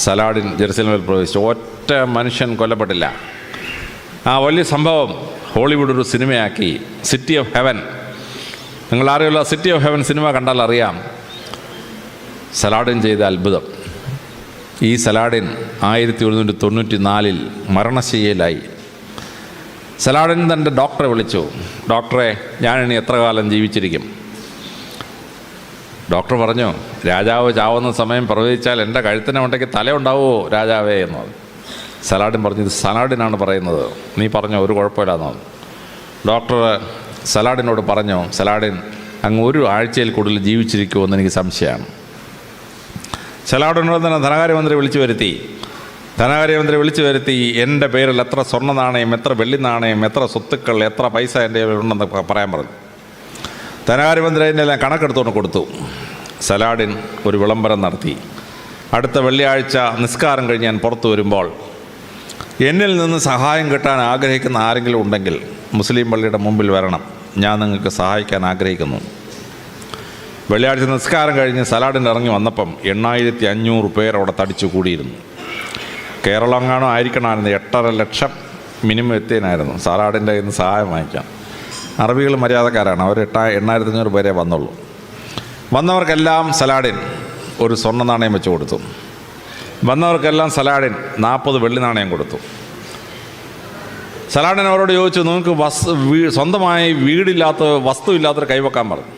സലാഡിൻ ജെറുസലേമിൽ പ്രവേശിച്ചു. ഒറ്റ മനുഷ്യൻ കൊല്ലപ്പെട്ടില്ല. ആ വലിയ സംഭവം ഹോളിവുഡ് ഒരു സിനിമയാക്കി, സിറ്റി ഓഫ് ഹെവൻ. നിങ്ങളറിയുള്ള സിറ്റി ഓഫ് ഹെവൻ സിനിമ കണ്ടാൽ അറിയാം സലാഡിൻ ചെയ്ത അത്ഭുതം. ഈ സലാഡിൻ 1794 മരണശയ്യയിലായി. സലാഡിൻ തൻ്റെ ഡോക്ടറെ വിളിച്ചു, ഡോക്ടറെ, ഞാനിനി എത്ര കാലം ജീവിച്ചിരിക്കും? ഡോക്ടർ പറഞ്ഞു, രാജാവ് ചാവുന്ന സമയം പ്രവചിച്ചാൽ എൻ്റെ കഴുത്തിന് ഉണ്ടെങ്കിൽ തലയുണ്ടാവുമോ രാജാവേ എന്ന്. സലാഡിൻ പറഞ്ഞു, ഇത് സലാഡിനാണ് പറയുന്നത്, നീ പറഞ്ഞോ, ഒരു കുഴപ്പമില്ലാന്ന്. ഡോക്ടർ സലാഡിനോട് പറഞ്ഞു, സലാഡിൻ അങ്ങ് 1 ആഴ്ചയിൽ കൂടുതൽ ജീവിച്ചിരിക്കുമെന്ന് എനിക്ക് സംശയമാണ്. സലാഡിനോട് തന്നെ ധനകാര്യമന്ത്രി വിളിച്ചു വരുത്തി. ധനകാര്യമന്ത്രി വിളിച്ചു വരുത്തി, എൻ്റെ പേരിൽ എത്ര സ്വർണ്ണ നാണയം, എത്ര വെള്ളി നാണയം, എത്ര സ്വത്തുക്കൾ, എത്ര പൈസ എൻ്റെ ഉണ്ടെന്ന് പറയാൻ പറഞ്ഞു. ധനകാര്യമന്ത്രി അതിൻ്റെ എല്ലാം കണക്കെടുത്തുകൊണ്ട് കൊടുത്തു. സലാഡിൻ ഒരു വിളംബരം നടത്തി, അടുത്ത വെള്ളിയാഴ്ച നിസ്കാരം കഴിഞ്ഞ് ഞാൻ പുറത്തു വരുമ്പോൾ എന്നിൽ നിന്ന് സഹായം കിട്ടാൻ ആഗ്രഹിക്കുന്ന ആരെങ്കിലും ഉണ്ടെങ്കിൽ മുസ്ലിം പള്ളിയുടെ മുമ്പിൽ വരണം, ഞാൻ നിങ്ങൾക്ക് സഹായിക്കാൻ ആഗ്രഹിക്കുന്നു. വെള്ളിയാഴ്ച നിസ്കാരം കഴിഞ്ഞ് സലാഡിന് ഇറങ്ങി വന്നപ്പം 8500 പേർ അവിടെ തടിച്ചു കൂടിയിരുന്നു. കേരളം എങ്ങാനും ആയിരിക്കണമായിരുന്നു. 8.5 ലക്ഷം മിനിമം എത്തിയനായിരുന്നു സലാഡിൻ്റെ ഇന്ന് സഹായം വാങ്ങിക്കാം. അറബികൾ മര്യാദക്കാരാണ്. അവർ 8500 പേരെ വന്നുള്ളൂ. വന്നവർക്കെല്ലാം സലാഡിൻ ഒരു സ്വർണ്ണ നാണയം വെച്ച് കൊടുത്തു. വന്നവർക്കെല്ലാം സലാഡിൻ 40 വെള്ളി നാണയം കൊടുത്തു. സലാഡിൻ അവരോട് ചോദിച്ചു, നിങ്ങൾക്ക് സ്വന്തമായി വീടില്ലാത്ത വസ്തുവില്ലാത്തൊരു കൈവെക്കാൻ പറഞ്ഞു.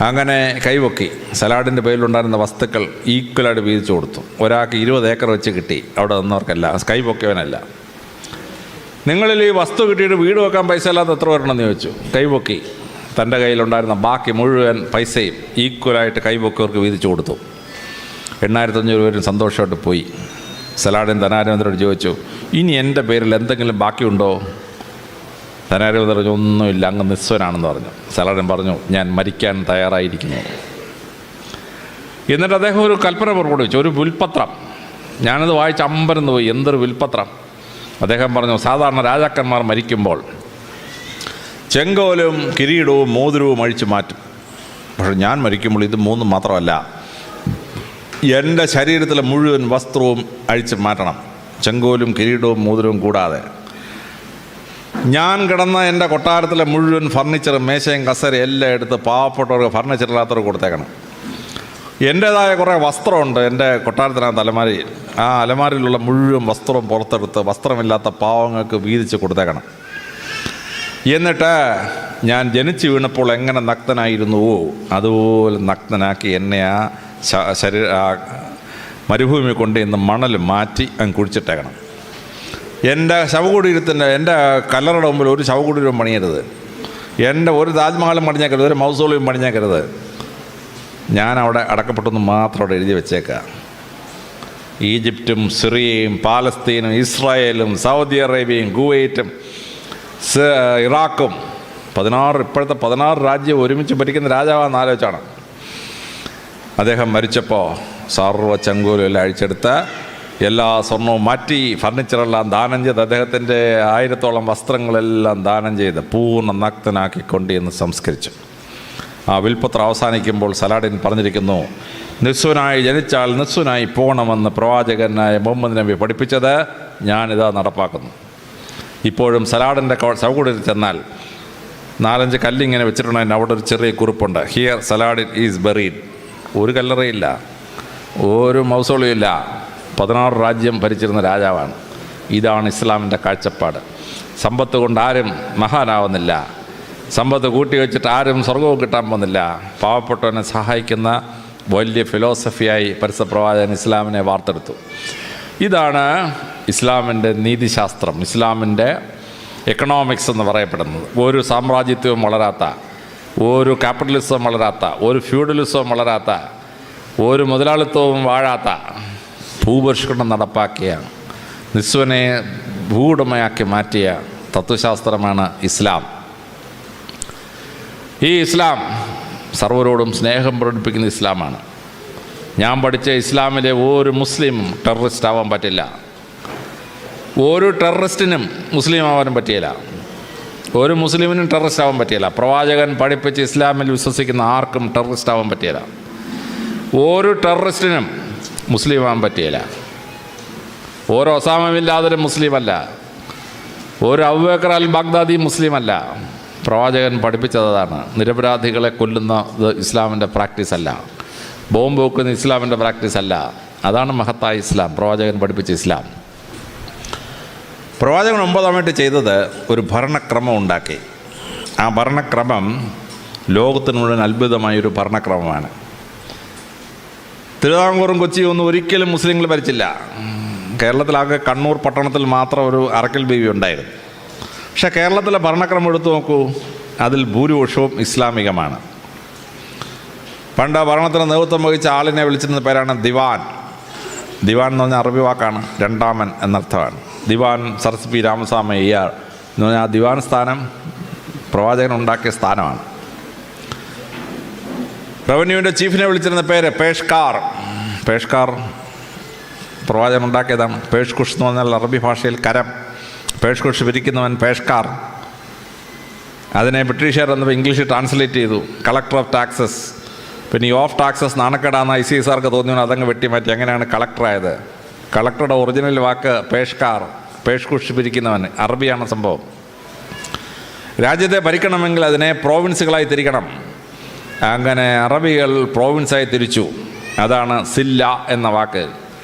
അങ്ങനെ കൈവക്കി സലാഡിൻ്റെ പേരിലുണ്ടായിരുന്ന വസ്തുക്കൾ ഈക്വലായിട്ട് വീതിച്ചു കൊടുത്തു. ഒരാൾക്ക് 20 ഏക്കർ വെച്ച് കിട്ടി. അവിടെ നിന്നവർക്കല്ല, കൈവക്കിയവനല്ല. നിങ്ങളിൽ ഈ വസ്തു കിട്ടിയിട്ട് വീട് വെക്കാൻ പൈസ ഇല്ലാത്ത എത്ര പേരുണ്ടെന്ന് ചോദിച്ചു. കൈവക്കി തൻ്റെ കയ്യിലുണ്ടായിരുന്ന ബാക്കി മുഴുവൻ പൈസയും ഈക്വലായിട്ട് കൈവക്കിയവർക്ക് വീതിച്ചു കൊടുത്തു. 8500 പേരും സന്തോഷമായിട്ട് പോയി. സലാഡിൻ ധനാരേന്ദ്രനോട് ചോദിച്ചു, ഇനി എൻ്റെ പേരിൽ എന്തെങ്കിലും ബാക്കിയുണ്ടോ? ധനാരേന്ദ്രൻ പറഞ്ഞു, ഒന്നുമില്ല, അങ്ങ് നിസ്വനാണെന്ന് പറഞ്ഞു. സലാഡിൻ പറഞ്ഞു, ഞാൻ മരിക്കാൻ തയ്യാറായിരിക്കുന്നു. എന്നിട്ട് അദ്ദേഹം ഒരു കൽപ്പന പുറപ്പെടുവിച്ചു, ഒരു വിൽപ്പത്രം. ഞാനത് വായിച്ച് അമ്പരന്ന് പോയി. എന്തൊരു വിൽപ്പത്രം! അദ്ദേഹം പറഞ്ഞു, സാധാരണ രാജാക്കന്മാർ മരിക്കുമ്പോൾ ചെങ്കോലും കിരീടവും മോതിരവും അഴിച്ചു മാറ്റും. പക്ഷെ ഞാൻ മരിക്കുമ്പോൾ ഇത് 3 മാത്രമല്ല, എൻ്റെ ശരീരത്തിലെ മുഴുവൻ വസ്ത്രവും അഴിച്ച് മാറ്റണം, ചെങ്കോലും കിരീടവും മോതിരവും കൂടാതെ. ഞാൻ കിടന്ന എൻ്റെ കൊട്ടാരത്തിലെ മുഴുവൻ ഫർണിച്ചറും മേശയും കസേരയും എല്ലാം എടുത്ത് പാവപ്പെട്ടവർക്ക് ഫർണിച്ചർ ഇല്ലാത്തവർക്ക് കൊടുത്തേക്കണം. എൻ്റേതായ കുറേ വസ്ത്രമുണ്ട് എൻ്റെ കൊട്ടാരത്തിനകത്ത് അലമാരയിൽ. ആ അലമാരയിലുള്ള മുഴുവൻ വസ്ത്രവും പുറത്തെടുത്ത് വസ്ത്രമില്ലാത്ത പാവങ്ങൾക്ക് വീതിച്ച് കൊടുത്തേക്കണം. എന്നിട്ട് ഞാൻ ജനിച്ചു വീണപ്പോൾ എങ്ങനെ നഗ്നനായിരുന്നുവോ അതുപോലെ നഗ്നനാക്കി എന്നെ ആ മരുഭൂമി കൊണ്ട് ഇന്ന് മണൽ മാറ്റി അങ്ങ് കുഴിച്ചിട്ടേക്കണം. എൻ്റെ ശവകുടീരത്തിൻ്റെ എൻ്റെ കല്ലറയുടെ മുമ്പിൽ ഒരു ശവകുടീരം പണിയരുത്. എൻ്റെ ഒരു താജ്മഹലും പണിഞ്ഞേക്കരുത്, ഒരു മൗസോളിയും പണിഞ്ഞേക്കരുത്. ഞാൻ അവിടെ അടക്കപ്പെട്ടെന്ന് മാത്രം അവിടെ എഴുതി വെച്ചേക്കുക. ഈജിപ്തും സിറിയയും പാലസ്തീനും ഇസ്രായേലും സൗദി അറേബ്യയും കുവൈറ്റും ഇറാഖും 16 ഇപ്പോഴത്തെ 16 രാജ്യം ഒരുമിച്ച് ഭരിക്കുന്ന രാജാവാണെന്ന് ആലോചിച്ചാണ്. അദ്ദേഹം മരിച്ചപ്പോൾ സർവ്വ ചെങ്കോലും എല്ലാം അഴിച്ചെടുത്ത് എല്ലാ സ്വർണവും മാറ്റി ഫർണിച്ചറെല്ലാം ദാനം ചെയ്ത് അദ്ദേഹത്തിൻ്റെ 1000ഓളം വസ്ത്രങ്ങളെല്ലാം ദാനം ചെയ്ത് പൂർണ്ണ നഗ്നനാക്കിക്കൊണ്ട് എന്ന് സംസ്കരിച്ചു. ആ വിൽപ്പത്രം അവസാനിക്കുമ്പോൾ സലാഡിൻ പറഞ്ഞിരിക്കുന്നു, നിസ്വനായി ജനിച്ചാൽ നിസ്വനായി പോകണമെന്ന് പ്രവാചകനായ മുഹമ്മദ് നബി പഠിപ്പിച്ചത് ഞാനിതാ നടപ്പാക്കുന്നു. ഇപ്പോഴും സലാഡിൻ്റെ ശവകുടീരത്തിൽ ചെന്നാൽ 4-5 കല്ലിങ്ങനെ വെച്ചിട്ടുണ്ടെങ്കിൽ അവിടെ ഒരു ചെറിയ കുറിപ്പുണ്ട്, ഹിയർ സലാഡിൻ ഈസ് ബറീഡ്. ഒരു കല്ലറയില്ല, ഒരു മൗസോളിയും ഇല്ല. 16 രാജ്യം ഭരിച്ചിരുന്ന രാജാവാണ്. ഇതാണ് ഇസ്ലാമിൻ്റെ കാഴ്ചപ്പാട്. സമ്പത്ത് കൊണ്ട് ആരും മഹാനാവുന്നില്ല, സമ്പത്ത് കൂട്ടി വെച്ചിട്ട് ആരും സ്വർഗവും കിട്ടാൻ പോകുന്നില്ല. പാവപ്പെട്ടവനെ സഹായിക്കുന്ന വലിയ ഫിലോസഫിയായി പരിസരപ്രവാചകൻ ഇസ്ലാമിനെ വാർത്തെടുത്തു. ഇതാണ് ഇസ്ലാമിൻ്റെ നീതിശാസ്ത്രം, ഇസ്ലാമിൻ്റെ എക്കണോമിക്സ് എന്ന് പറയപ്പെടുന്നത്. ഒരു സാമ്രാജ്യത്വവും വളരാത്ത, ഒരു ക്യാപിറ്റലിസവും വളരാത്ത, ഒരു ഫ്യൂഡലിസവും വളരാത്ത, ഒരു മുതലാളിത്വവും വാഴാത്ത ഭൂപരിഷ്കരണം നടപ്പാക്കിയ, നിസ്വനെ ഭൂവുടമയാക്കി മാറ്റിയ തത്വശാസ്ത്രമാണ് ഇസ്ലാം. ഈ ഇസ്ലാം സർവരോടും സ്നേഹം പ്രകടിപ്പിക്കുന്ന ഇസ്ലാമാണ്. ഞാൻ പഠിച്ച ഇസ്ലാമിലെ ഒരു മുസ്ലിം ടെററിസ്റ്റ് ആവാൻ പറ്റില്ല. ഒരു ടെററിസ്റ്റിനും മുസ്ലിം ആവാനും പറ്റിയില്ല. ഒരു മുസ്ലിമിനും ടെററിസ്റ്റ് ആവാൻ പറ്റിയില്ല. പ്രവാചകൻ പഠിപ്പിച്ച് ഇസ്ലാമിൽ വിശ്വസിക്കുന്ന ആർക്കും ടെററിസ്റ്റ് ആവാൻ പറ്റിയില്ല. ഒരു ടെററിസ്റ്റിനും മുസ്ലിം ആവാൻ പറ്റിയില്ല. ഒരു ഒസാമ ബിൻ ലാദനും മുസ്ലിമല്ല. ഒരു അബൂബക്കർ അൽ ബാഗ്ദാദി മുസ്ലിമല്ല. പ്രവാചകൻ പഠിപ്പിച്ചതാണ്. നിരപരാധികളെ കൊല്ലുന്നത് ഇസ്ലാമിൻ്റെ പ്രാക്ടീസ് അല്ല. ബോംബ് വെക്കുന്ന ഇസ്ലാമിൻ്റെ പ്രാക്ടീസ് അല്ല. അതാണ് മഹത്തായ ഇസ്ലാം, പ്രവാചകൻ പഠിപ്പിച്ച ഇസ്ലാം. പ്രവാചകൻ 9 ചെയ്തത് ഒരു ഭരണക്രമം ഉണ്ടാക്കി. ആ ഭരണക്രമം ലോകത്തിന് മുഴുവൻ അത്ഭുതമായൊരു ഭരണക്രമമാണ്. തിരുവിതാംകൂറും കൊച്ചിയും ഒന്നും ഒരിക്കലും മുസ്ലിങ്ങൾ ഭരിച്ചില്ല. കേരളത്തിലാകെ കണ്ണൂർ പട്ടണത്തിൽ മാത്രം ഒരു അറക്കൽ ബീവി ഉണ്ടായിരുന്നു. പക്ഷേ കേരളത്തിലെ ഭരണക്രമം എടുത്തു നോക്കൂ, അതിൽ ഭൂരിപക്ഷവും ഇസ്ലാമികമാണ്. പണ്ട് ഭരണത്തിന് നേതൃത്വം വഹിച്ച ആളിനെ വിളിച്ചിരുന്ന പേരാണ് ദിവാൻ. ദിവാൻ എന്ന് പറഞ്ഞാൽ അറബി വാക്കാണ്, രണ്ടാമൻ എന്നർത്ഥമാണ്. ദിവാൻ സരസ് പി രാമസ്വാമി അയ്യാർ എന്ന് പറഞ്ഞാൽ ആ ദിവാൻ സ്ഥാനം പ്രവാചകൻ ഉണ്ടാക്കിയ സ്ഥാനമാണ്. റവന്യൂവിൻ്റെ ചീഫിനെ വിളിച്ചിരുന്ന പേര് പേഷ്കാർ. പേഷ്കാർ പ്രവാചകൻ ഉണ്ടാക്കിയതാണ്. പേഷ്കുഷ് എന്ന് പറഞ്ഞാൽ അറബി ഭാഷയിൽ കരം. പേഷ്കുഷ് പിരിക്കുന്നവൻ പേഷ്കാർ. അതിനെ ബ്രിട്ടീഷുകാർ എന്നപ്പോൾ ഇംഗ്ലീഷിൽ ട്രാൻസ്ലേറ്റ് ചെയ്തു, കളക്ടർ ഓഫ് ടാക്സസ്. പിന്നെ ഈ ഓഫ് ടാക്സസ് നാണക്കേടാന്ന് ICSകാർക്ക് തോന്നിയോ അതങ്ങ് വെട്ടിമാറ്റി. അങ്ങനെയാണ് കളക്ടറായത്. കളക്ടറുടെ ഒറിജിനൽ വാക്ക് പേഷ്കാർ, പേഷ്കുഷ് പിരിക്കുന്നവൻ, അറബിയാണ് സംഭവം. രാജ്യത്തെ ഭരിക്കണമെങ്കിൽ അതിനെ പ്രോവിൻസുകളായി തിരിക്കണം. അങ്ങനെ അറബികൾ പ്രോവിൻസായി തിരിച്ചു. അതാണ് സില്ല എന്ന വാക്ക്.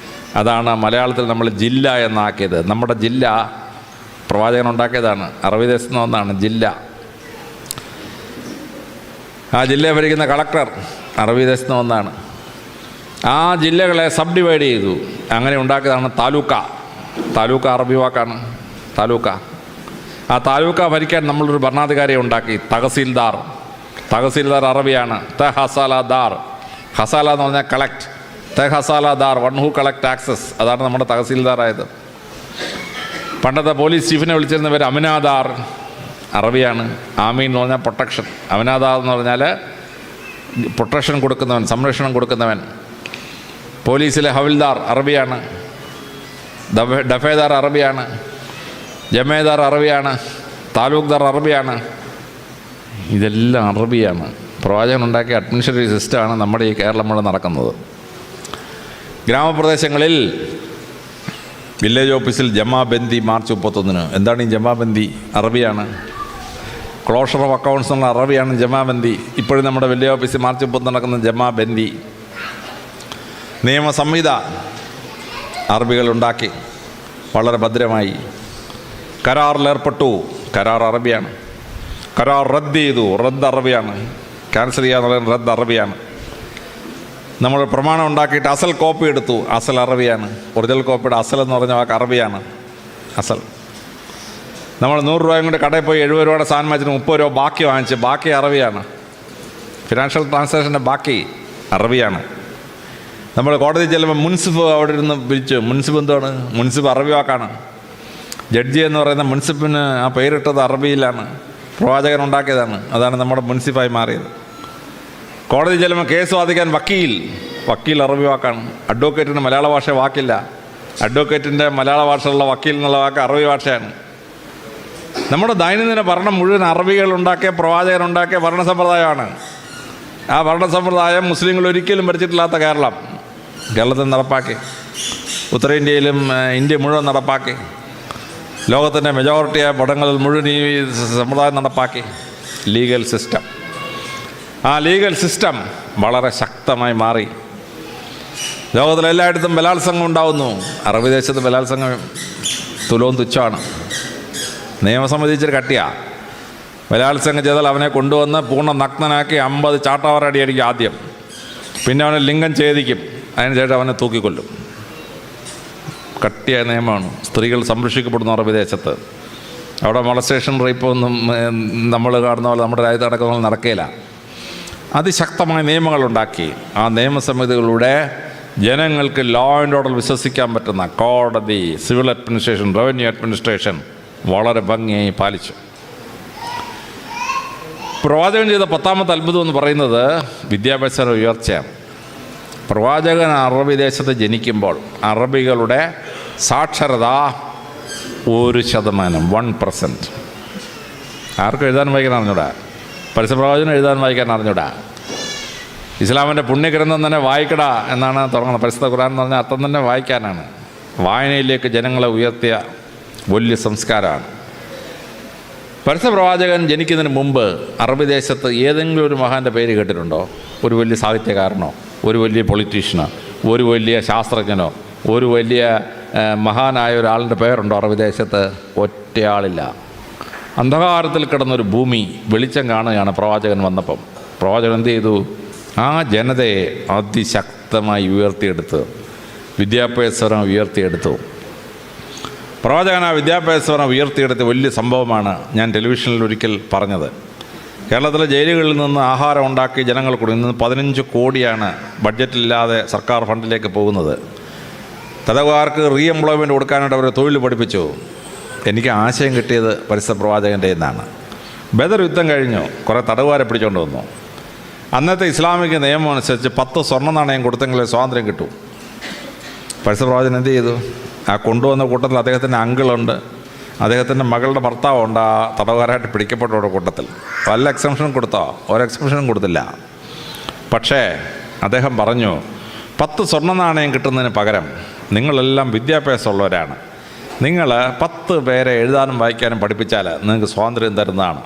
അതാണ് മലയാളത്തിൽ നമ്മൾ ജില്ല എന്നാക്കിയത്. നമ്മുടെ ജില്ല പ്രവാചകൻ ഉണ്ടാക്കിയതാണ്. അറബി ദേശത്ത് നിന്ന് ഒന്നാണ് ജില്ല. ആ ജില്ലയെ ഭരിക്കുന്ന കളക്ടർ അറബി ദേശത്ത് നിന്ന് ഒന്നാണ്. ആ ജില്ലകളെ സബ് ഡിവൈഡ് ചെയ്തു. അങ്ങനെ ഉണ്ടാക്കിയതാണ് താലൂക്ക. താലൂക്ക അറബി വാക്കാണ്, താലൂക്ക. ആ താലൂക്ക ഭരിക്കാൻ നമ്മളൊരു ഭരണാധികാരിയെ ഉണ്ടാക്കി, തഹസീൽദാർ. തഹസീൽദാർ അറബിയാണ്. തെഹസാലദാർ. ഹസാല എന്ന് പറഞ്ഞാൽ collect. Tehsildar, one who collect taxes. അതാണ് നമ്മുടെ തഹസീൽദാറായത്. പണ്ടത്തെ പോലീസ് ചീഫിനെ വിളിച്ചിരുന്ന പേര് അമിനാദാർ, അറബിയാണ്. ആമീൻ എന്ന് പറഞ്ഞാൽ പ്രൊട്ടക്ഷൻ. അമിനാദാർ എന്ന് പറഞ്ഞാൽ പ്രൊട്ടക്ഷൻ കൊടുക്കുന്നവൻ, സംരക്ഷണം കൊടുക്കുന്നവൻ. പോലീസിലെ ഹവിൽദാർ അറബിയാണ്. ഡഫേദാർ അറബിയാണ്. ജമേദാർ അറബിയാണ്. താലൂക്ക്ദാർ അറബിയാണ്. ഇതെല്ലാം അറബിയാണ്. പ്രവാചകൻ ഉണ്ടാക്കിയ അഡ്മിനിസ്ട്രേറ്റീവ് സിസ്റ്റമാണ് നമ്മുടെ ഈ കേരളം മുഴുവൻ നടക്കുന്നത്. ഗ്രാമപ്രദേശങ്ങളിൽ വില്ലേജ് ഓഫീസിൽ ജമാബന്ദി മാർച്ച് 31. എന്താണ് ഈ ജമാബന്ദി? അറബിയാണ്. ക്ലോഷർ ഓഫ് അക്കൗണ്ട്സ് എന്നുള്ള അറബിയാണ് ജമാബന്ദി. ഇപ്പോഴും നമ്മുടെ വില്ലേജ് ഓഫീസിൽ മാർച്ച് 30 നടക്കുന്ന ജമാബന്ദി. നിയമസംഹിത അറബികളുണ്ടാക്കി വളരെ ഭദ്രമായി. കരാറിലേർപ്പെട്ടു. കരാർ അറബിയാണ്. കരാർ റദ്ദ് ചെയ്തു. റദ്ദ് അറബിയാണ്. ക്യാൻസൽ ചെയ്യുക എന്നുള്ളത് റദ്ദ് അറബിയാണ്. നമ്മൾ പ്രമാണം ഉണ്ടാക്കിയിട്ട് അസൽ കോപ്പി എടുത്തു. അസൽ അറബിയാണ്. ഒറിജിനൽ കോപ്പിയുടെ അസൽ എന്ന് പറഞ്ഞ വാക്ക് അറബിയാണ്. അസൽ. നമ്മൾ 100 രൂപയും കൊണ്ട് കടയിൽ പോയി 70 രൂപയുടെ സാധനം വാങ്ങിച്ചിട്ട് 30 രൂപ ബാക്കി വാങ്ങിച്ച്, ബാക്കി അറബിയാണ്. ഫിനാൻഷ്യൽ ട്രാൻസാക്ഷൻ്റെ ബാക്കി അറബിയാണ്. നമ്മൾ കോടതി ചെല്ലുമ്പോൾ മുൻസിഫ് അവിടെ ഇരുന്ന് വിളിച്ചു. മുൻസിഫ് എന്താണ്? മുൻസിഫ് അറബി വാക്കാണ്. ജഡ്ജി എന്ന് പറയുന്ന മുൻസിഫിന് ആ പേരിട്ടത് അറബിയിലാണ്. പ്രവാചകൻ ഉണ്ടാക്കിയതാണ്. അതാണ് നമ്മുടെ മുൻസിഫായി മാറിയത്. കോടതി ചെല്ലുമ്പോൾ കേസ് വാദിക്കാൻ വക്കീൽ. വക്കീൽ അറബി വാക്കാണ്. അഡ്വക്കേറ്റിന് മലയാള ഭാഷ വാക്കില്ല. അഡ്വക്കേറ്റിൻ്റെ മലയാള ഭാഷയുള്ള വക്കീൽ എന്നുള്ള വാക്ക് അറബി ഭാഷയാണ്. നമ്മുടെ ദൈനംദിന ഭരണം മുഴുവൻ അറബികൾ ഉണ്ടാക്കിയ, പ്രവാചകൻ ഉണ്ടാക്കിയ ഭരണ സമ്പ്രദായമാണ്. ആ ഭരണ സമ്പ്രദായം മുസ്ലിങ്ങൾ ഒരിക്കലും ഭരിച്ചിട്ടില്ലാത്ത കേരളത്തിൽ നടപ്പാക്കി. ഉത്തരേന്ത്യയിലും ഇന്ത്യ മുഴുവൻ നടപ്പാക്കി. ലോകത്തിൻ്റെ മെജോറിറ്റിയായ പടങ്ങളിൽ മുഴുവൻ ഈ സമ്പ്രദായം നടപ്പാക്കി. Legal system. ആ ലീഗൽ സിസ്റ്റം വളരെ ശക്തമായി മാറി. ലോകത്തിലെല്ലായിടത്തും ബലാത്സംഗം ഉണ്ടാവുന്നു. അറബി ദേശത്ത് ബലാത്സംഗം തുലവും തുച്ഛമാണ്. നിയമസമിതി ഇച്ചിരി കട്ടിയാണ്. ബലാത്സംഗം ചെയ്താൽ അവനെ കൊണ്ടുവന്ന് പൂർണ്ണ നഗ്നനാക്കി 50 ചാട്ടവാറടി അടിക്കും ആദ്യം. പിന്നെ അവനെ ലിംഗം ഛേദിക്കും. അതിനുശേഷം അവനെ തൂക്കിക്കൊല്ലും. കട്ടിയായ നിയമമാണ്. സ്ത്രീകൾ സംരക്ഷിക്കപ്പെടുന്നു അറബി ദേശത്ത്. അവിടെ മൊളസ്റ്റേഷൻ റേപ്പൊന്നും നമ്മൾ കാണുന്ന പോലെ നമ്മുടെ രാജ്യത്ത് നടക്കുന്ന നടക്കുകയില്ല. അതിശക്തമായ നിയമങ്ങളുണ്ടാക്കി. ആ നിയമസമിതികളുടെ ജനങ്ങൾക്ക് ലോ ആൻഡ് ഓർഡർ വിശ്വസിക്കാൻ പറ്റുന്ന കോടതി, സിവിൽ അഡ്മിനിസ്ട്രേഷൻ, റവന്യൂ അഡ്മിനിസ്ട്രേഷൻ വളരെ ഭംഗിയായി പാലിച്ചു. പ്രവാചകൻ ചെയ്ത 10ാമത്തെ അത്ഭുതം എന്ന് പറയുന്നത് വിദ്യാഭ്യാസ ഉയർച്ചയാണ്. പ്രവാചകൻ അറബി ദേശത്ത് ജനിക്കുമ്പോൾ അറബികളുടെ സാക്ഷരത 1%, 1%. ആർക്കും എഴുതാൻ വായിക്കാൻ അറിഞ്ഞൂടാ. പരസ്യപ്രവാചകനും എഴുതാൻ വായിക്കാൻ അറിഞ്ഞൂടാ. ഇസ്ലാമിൻ്റെ പുണ്യഗ്രന്ഥം തന്നെ വായിക്കടാ എന്നാണ് തുടങ്ങുന്നത്. പരിശുദ്ധ ഖുർആൻ എന്ന് പറഞ്ഞാൽ അർത്ഥം തന്നെ വായിക്കാനാണ്. വായനയിലേക്ക് ജനങ്ങളെ ഉയർത്തിയ വലിയ സംസ്കാരമാണ്. പരസ്യപ്രവാചകൻ ജനിക്കുന്നതിന് മുമ്പ് അറബി ദേശത്ത് ഏതെങ്കിലും ഒരു മഹാൻ്റെ പേര് കേട്ടിട്ടുണ്ടോ? ഒരു വലിയ സാഹിത്യകാരനോ, ഒരു വലിയ പൊളിറ്റീഷ്യനോ, ഒരു വലിയ ശാസ്ത്രജ്ഞനോ, ഒരു വലിയ മഹാനായ ഒരാളിൻ്റെ പേരുണ്ടോ അറബി ദേശത്ത്? ഒറ്റയാളില്ല. അന്ധകാരത്തിൽ കിടന്നൊരു ഭൂമി വെളിച്ചം കാണുകയാണ് പ്രവാചകൻ വന്നപ്പം. പ്രവാചകൻ എന്ത് ചെയ്തു? ആ ജനതയെ അതിശക്തമായി ഉയർത്തിയെടുത്ത്, വിദ്യാഭ്യാസം ഉയർത്തിയെടുത്തു. പ്രവാചകൻ ആ വിദ്യാഭ്യാസം ഉയർത്തിയെടുത്ത് വലിയ സംഭവമാണ് ഞാൻ ടെലിവിഷനിൽ ഒരിക്കൽ പറഞ്ഞത്. കേരളത്തിലെ ജയിലുകളിൽ നിന്ന് ആഹാരം ഉണ്ടാക്കി ജനങ്ങൾ കൊടുക്കും. ഇന്ന് 15 കോടിയാണ് ബഡ്ജറ്റില്ലാതെ സർക്കാർ ഫണ്ടിലേക്ക് പോകുന്നത്. തടവുകാർക്ക് റീ എംപ്ലോയ്മെൻറ്റ് കൊടുക്കാനായിട്ട് അവർ തൊഴിൽ പഠിപ്പിച്ചു. എനിക്ക് ആശയം കിട്ടിയത് പരിശുദ്ധ പ്രവാചകൻ്റെ നിന്നാണ്. ബദർ യുദ്ധം കഴിഞ്ഞു. കുറേ തടവുകാരെ പിടിച്ചുകൊണ്ട് വന്നു. അന്നത്തെ ഇസ്ലാമിക നിയമം അനുസരിച്ച് 10 സ്വർണ്ണ നാണയം കൊടുത്തെങ്കിലേ സ്വാതന്ത്ര്യം കിട്ടൂ. പരിശുദ്ധ പ്രവാചകൻ എന്ത് ചെയ്തു? ആ കൊണ്ടുവന്ന കൂട്ടത്തിൽ അദ്ദേഹത്തിൻ്റെ അങ്കിളുണ്ട്, അദ്ദേഹത്തിൻ്റെ മകളുടെ ഭർത്താവുണ്ട് ആ തടവുകാരായിട്ട് പിടിക്കപ്പെട്ടവരുടെ കൂട്ടത്തിൽ. വല്ല എക്സംഷനും കൊടുത്തോ? ഒരു എക്സംഷനും കൊടുത്തില്ല. പക്ഷേ അദ്ദേഹം പറഞ്ഞു, 10 സ്വർണ്ണ നാണയം കിട്ടുന്നതിന് പകരം നിങ്ങളെല്ലാം വിദ്യാഭ്യാസമുള്ളവരാണ്, നിങ്ങൾ 10 പേരെ എഴുതാനും വായിക്കാനും പഠിപ്പിച്ചാൽ നിങ്ങൾക്ക് സ്വാതന്ത്ര്യം തരുന്നതാണ്.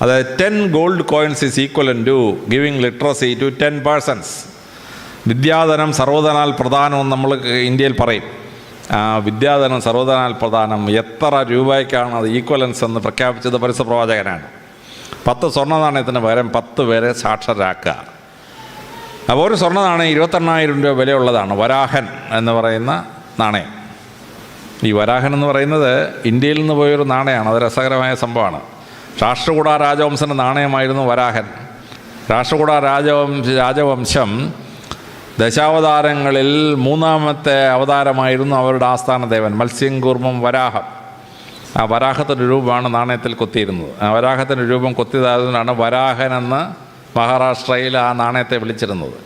അതായത് 10 gold coins is equal to giving literacy to 10 persons. വിദ്യാധനം സർവ്വധനാൽ പ്രധാനമെന്ന് നമ്മൾ ഇന്ത്യയിൽ പറയും. വിദ്യാധനം സർവ്വധനാൽ പ്രധാനം, എത്ര രൂപയ്ക്കാണ് അത് ഈക്വലൻസ് എന്ന് പ്രഖ്യാപിച്ചത് പരിശുദ്ധ പ്രവാചകനാണ്. 10 സ്വർണ്ണ നാണയത്തിന് പകരം 10 പേരെ സാക്ഷരരാക്കുക. അപ്പോൾ ഒരു സ്വർണ്ണ നാണയം 28,000 രൂപ വിലയുള്ളതാണ്. വരാഹൻ എന്ന് പറയുന്ന നാണയം. ഈ വരാഹൻ എന്ന് പറയുന്നത് ഇന്ത്യയിൽ നിന്ന് പോയൊരു നാണയമാണ്. അത് രസകരമായ സംഭവമാണ്. രാഷ്ട്രകൂട രാജവംശൻ്റെ നാണയമായിരുന്നു വരാഹൻ. രാഷ്ട്രകൂട രാജവംശം ദശാവതാരങ്ങളിൽ 3ാമത്തെ അവതാരമായിരുന്നു അവരുടെ ആസ്ഥാന ദേവൻ മത്സ്യം കൂർമ്മം വരാഹം. ആ വരാഹത്തിൻ്റെ രൂപമാണ് നാണയത്തിൽ കൊത്തിയിരുന്നത്. ആ വരാഹത്തിൻ്റെ രൂപം കൊത്തിയതായതുകൊണ്ടാണ് വരാഹൻ എന്ന് മഹാരാഷ്ട്രയിൽ ആ നാണയത്തെ വിളിച്ചിരുന്നത്.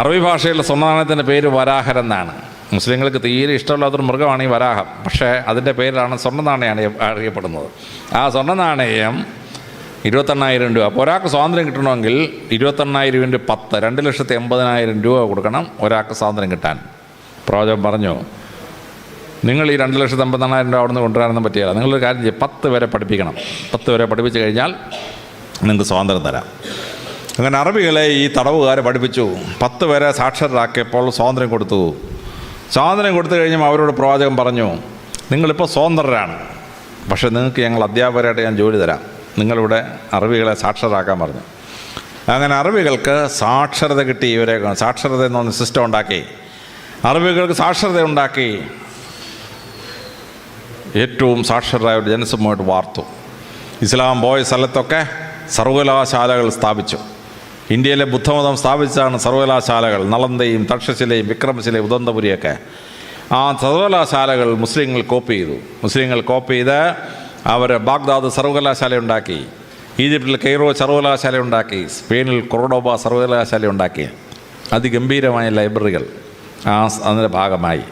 അറബി ഭാഷയിലെ സ്വർണ്ണ നാണയത്തിൻ്റെ പേര് വരാഹൻ എന്നാണ്. മുസ്ലിങ്ങൾക്ക് തീരെ ഇഷ്ടമില്ലാത്തൊരു മൃഗമാണ് ഈ വരാഹം. പക്ഷേ അതിൻ്റെ പേരിലാണ് സ്വർണ്ണ നാണയമാണ് അറിയപ്പെടുന്നത്. ആ സ്വർണ്ണ നാണയം 28,000 രൂപ. അപ്പോൾ ഒരാൾക്ക് സ്വാതന്ത്ര്യം കിട്ടണമെങ്കിൽ 28,000 × 10 2,80,000 രൂപ കൊടുക്കണം ഒരാൾക്ക് സ്വാതന്ത്ര്യം കിട്ടാൻ. പ്രവാചകൻ പറഞ്ഞു, നിങ്ങൾ ഈ 2,80,000 രൂപ അവിടെ നിന്ന് കൊണ്ടുവരാനൊന്നും പറ്റില്ല. നിങ്ങളൊരു കാര്യം ചെയ്യും, 10 പേരെ പഠിപ്പിക്കണം. 10 പേരെ പഠിപ്പിച്ച് കഴിഞ്ഞാൽ നിങ്ങൾക്ക് സ്വാതന്ത്ര്യം തരാം. അങ്ങനെ അറബികളെ ഈ തടവുകാരെ പഠിപ്പിച്ചു. 10 പേരെ സാക്ഷരരാക്കിയപ്പോൾ സ്വാതന്ത്ര്യം കൊടുത്തു. സ്വാതന്ത്ര്യം കൊടുത്തു കഴിഞ്ഞപ്പോൾ അവരോട് പ്രവാചകൻ പറഞ്ഞു, നിങ്ങളിപ്പോൾ സ്വതന്ത്രരാണ്, പക്ഷേ നിങ്ങൾക്ക് ഞങ്ങൾ അധ്യാപകരായിട്ട് ഞാൻ ജോലി തരാം. നിങ്ങളിവിടെ അറബികളെ സാക്ഷരരാക്കാൻ പറഞ്ഞു. അങ്ങനെ അറബികൾക്ക് സാക്ഷരത കിട്ടി. ഇവരെ സാക്ഷരത എന്ന് പറഞ്ഞ സിസ്റ്റം ഉണ്ടാക്കി. അറബികൾക്ക് സാക്ഷരത ഉണ്ടാക്കി. ഏറ്റവും സാക്ഷരരായ ഒരു ജനസമൂഹമായിട്ട് വാർത്തു. ഇസ്ലാം പോയ സ്ഥലത്തൊക്കെ സർവകലാശാലകൾ സ്ഥാപിച്ചു. ഇന്ത്യയിലെ ബുദ്ധമതം സ്ഥാപിച്ചതാണ് സർവകലാശാലകൾ. നളന്ദയും തക്ഷശിലയും വിക്രമശിലയും ഉദന്തപുരിയൊക്കെ. ആ സർവകലാശാലകൾ മുസ്ലിങ്ങൾ കോപ്പി ചെയ്തു. മുസ്ലിങ്ങൾ കോപ്പി ചെയ്ത് അവർ ബാഗ്ദാദ് സർവകലാശാല ഉണ്ടാക്കി, ഈജിപ്തിൽ കെയ്റോ സർവകലാശാല ഉണ്ടാക്കി, സ്പെയിനിൽ കൊർഡോബ സർവകലാശാല ഉണ്ടാക്കി. അതിഗംഭീരമായ ലൈബ്രറികൾ അതിൻ്റെ ഭാഗമായി.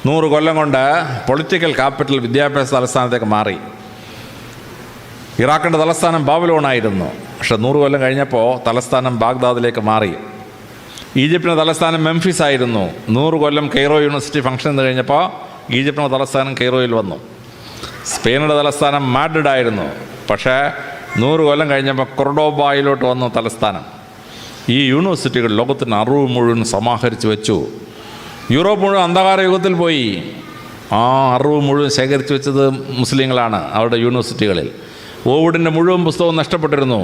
100 കൊല്ലം കൊണ്ട് പൊളിറ്റിക്കൽ ക്യാപിറ്റൽ വിദ്യാഭ്യാസ തലസ്ഥാനത്തേക്ക് മാറി. ഇറാഖിൻ്റെ തലസ്ഥാനം ബാബിലോണായിരുന്നു. പക്ഷെ 100 കൊല്ലം കഴിഞ്ഞപ്പോൾ തലസ്ഥാനം ബാഗ്ദാദിലേക്ക് മാറി. ഈജിപ്തിൻ്റെ തലസ്ഥാനം മെംഫിസ് ആയിരുന്നു. 100 കൊല്ലം കെയ്റോ യൂണിവേഴ്സിറ്റി ഫംഗ്ഷൻ ചെയ്ത് കഴിഞ്ഞപ്പോൾ ഈജിപ്തിൻ്റെ തലസ്ഥാനം കെയ്റോയിൽ വന്നു. സ്പെയിനിൻ്റെ തലസ്ഥാനം മാഡ്രിഡ് ആയിരുന്നു. പക്ഷേ 100 കൊല്ലം കഴിഞ്ഞപ്പോൾ കൊർഡോബായിലോട്ട് വന്നു തലസ്ഥാനം. ഈ യൂണിവേഴ്സിറ്റികൾ ലോകത്തിന് അറിവ് മുഴുവൻ സമാഹരിച്ച് വെച്ചു. യൂറോപ്പ് മുഴുവൻ അന്ധകാര യുഗത്തിൽ പോയി. ആ അറിവ് മുഴുവൻ ശേഖരിച്ച് വെച്ചത് മുസ്ലിങ്ങളാണ് അവരുടെ യൂണിവേഴ്സിറ്റികളിൽ. ഓവിഡിൻ്റെ മുഴുവൻ പുസ്തകവും നഷ്ടപ്പെട്ടിരുന്നു.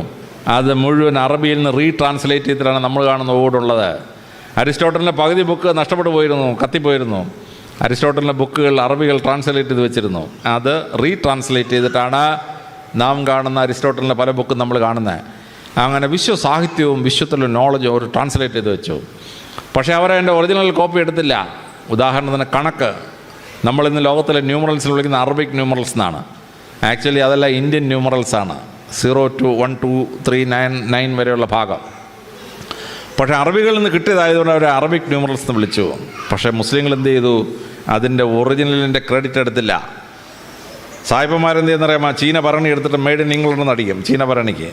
അത് മുഴുവൻ അറബിയിൽ നിന്ന് റീട്രാൻസ്ലേറ്റ് ചെയ്തിട്ടാണ് നമ്മൾ കാണുന്ന ഓവിഡുള്ളത്. അരിസ്റ്റോട്ടലിൻ്റെ പകുതി ബുക്ക് നഷ്ടപ്പെട്ടു പോയിരുന്നു, കത്തിപ്പോയിരുന്നു. അരിസ്റ്റോട്ടലിൻ്റെ ബുക്കുകൾ അറബികൾ ട്രാൻസ്ലേറ്റ് ചെയ്ത് വെച്ചിരുന്നു. അത് റീട്രാൻസ്ലേറ്റ് ചെയ്തിട്ടാണ് നാം കാണുന്ന അരിസ്റ്റോട്ടലിൻ്റെ പല ബുക്കും നമ്മൾ കാണുന്നത്. അങ്ങനെ വിശ്വസാഹിത്യവും വിശ്വത്തിലുള്ള നോളജും അവർ ട്രാൻസ്ലേറ്റ് ചെയ്ത് വെച്ചു. പക്ഷേ അവരതിൻ്റെ ഒറിജിനൽ കോപ്പി എടുത്തില്ല. ഉദാഹരണത്തിന് കണക്ക്, നമ്മളിന്ന് ലോകത്തിലെ ന്യൂമറൽസിൽ വിളിക്കുന്ന അറബിക് ന്യൂമറൽസ് എന്നാണ്. ആക്ച്വലി അതെല്ലാം ഇന്ത്യൻ ന്യൂമറൽസാണ്. 0 to 1 2 3 9 9 വരെയുള്ള ഭാഗം. പക്ഷേ അറബികളിൽ നിന്ന് കിട്ടിയതായതുകൊണ്ട് അവർ അറബിക് ന്യൂമറൽസ് എന്ന് വിളിച്ചു. പക്ഷേ മുസ്ലിങ്ങൾ എന്ത് ചെയ്തു? അതിൻ്റെ ഒറിജിനലിൻ്റെ ക്രെഡിറ്റ് എടുത്തില്ല. സായിപ്പന്മാരെന്ത് ചെയ്യുന്നറിയാമോ? ചീന ഭരണി എടുത്തിട്ട് മെയ്ഡ് ഇൻ ഇംഗ്ലണ്ട് എന്ന് അടിക്കും. ചീന ഭരണിക്ക്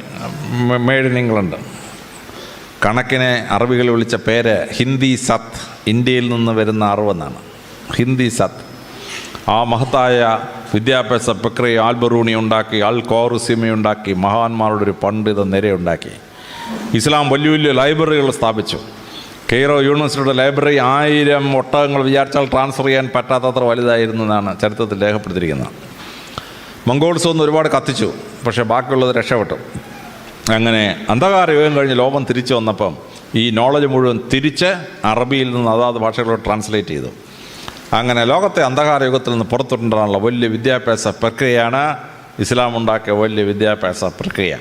മെയ്ഡ് ഇൻ ഇംഗ്ലണ്ട്. കണക്കിനെ അറബികൾ വിളിച്ച പേര് ഹിന്ദി സത്ത്, ഇന്ത്യയിൽ നിന്ന് വരുന്ന അറിവെന്നാണ്. ഹിന്ദി സത്ത്. ആ മഹത്തായ വിദ്യാഭ്യാസ പ്രക്രിയ ആൽബറൂണി ഉണ്ടാക്കി, അൽ ഖ്വാറിസിമി ഉണ്ടാക്കി, മഹാന്മാരുടെ ഒരു പണ്ഡിത നിരയുണ്ടാക്കി. ഇസ്ലാം വലിയ വലിയ ലൈബ്രറികൾ സ്ഥാപിച്ചു. കെയ്റോ യൂണിവേഴ്സിറ്റിയുടെ ലൈബ്രറി 1000 ഒട്ടകങ്ങൾ വിചാരിച്ചാൽ ട്രാൻസ്ഫർ ചെയ്യാൻ പറ്റാത്തത്ര വലുതായിരുന്നു എന്നാണ് ചരിത്രത്തിൽ രേഖപ്പെടുത്തിയിരിക്കുന്നത്. മംഗോൾസ് ഒന്ന് ഒരുപാട് കത്തിച്ചു, പക്ഷേ ബാക്കിയുള്ളത് രക്ഷപ്പെട്ടു. അങ്ങനെ അന്ധകാര യുഗം കഴിഞ്ഞ് ലോകം തിരിച്ചു വന്നപ്പം ഈ നോളജ് മുഴുവൻ തിരിച്ച് അറബിയിൽ നിന്ന് അതാത് ഭാഷകളോട് ട്രാൻസ്ലേറ്റ് ചെയ്തു. അങ്ങനെ ലോകത്തെ അന്ധകാര യുഗത്തിൽ നിന്ന് പുറത്തുകൊണ്ടുവരാനുള്ള വലിയ വിദ്യാഭ്യാസ പ്രക്രിയയാണ് ഇസ്ലാം ഉണ്ടാക്കിയ വലിയ വിദ്യാഭ്യാസ പ്രക്രിയ.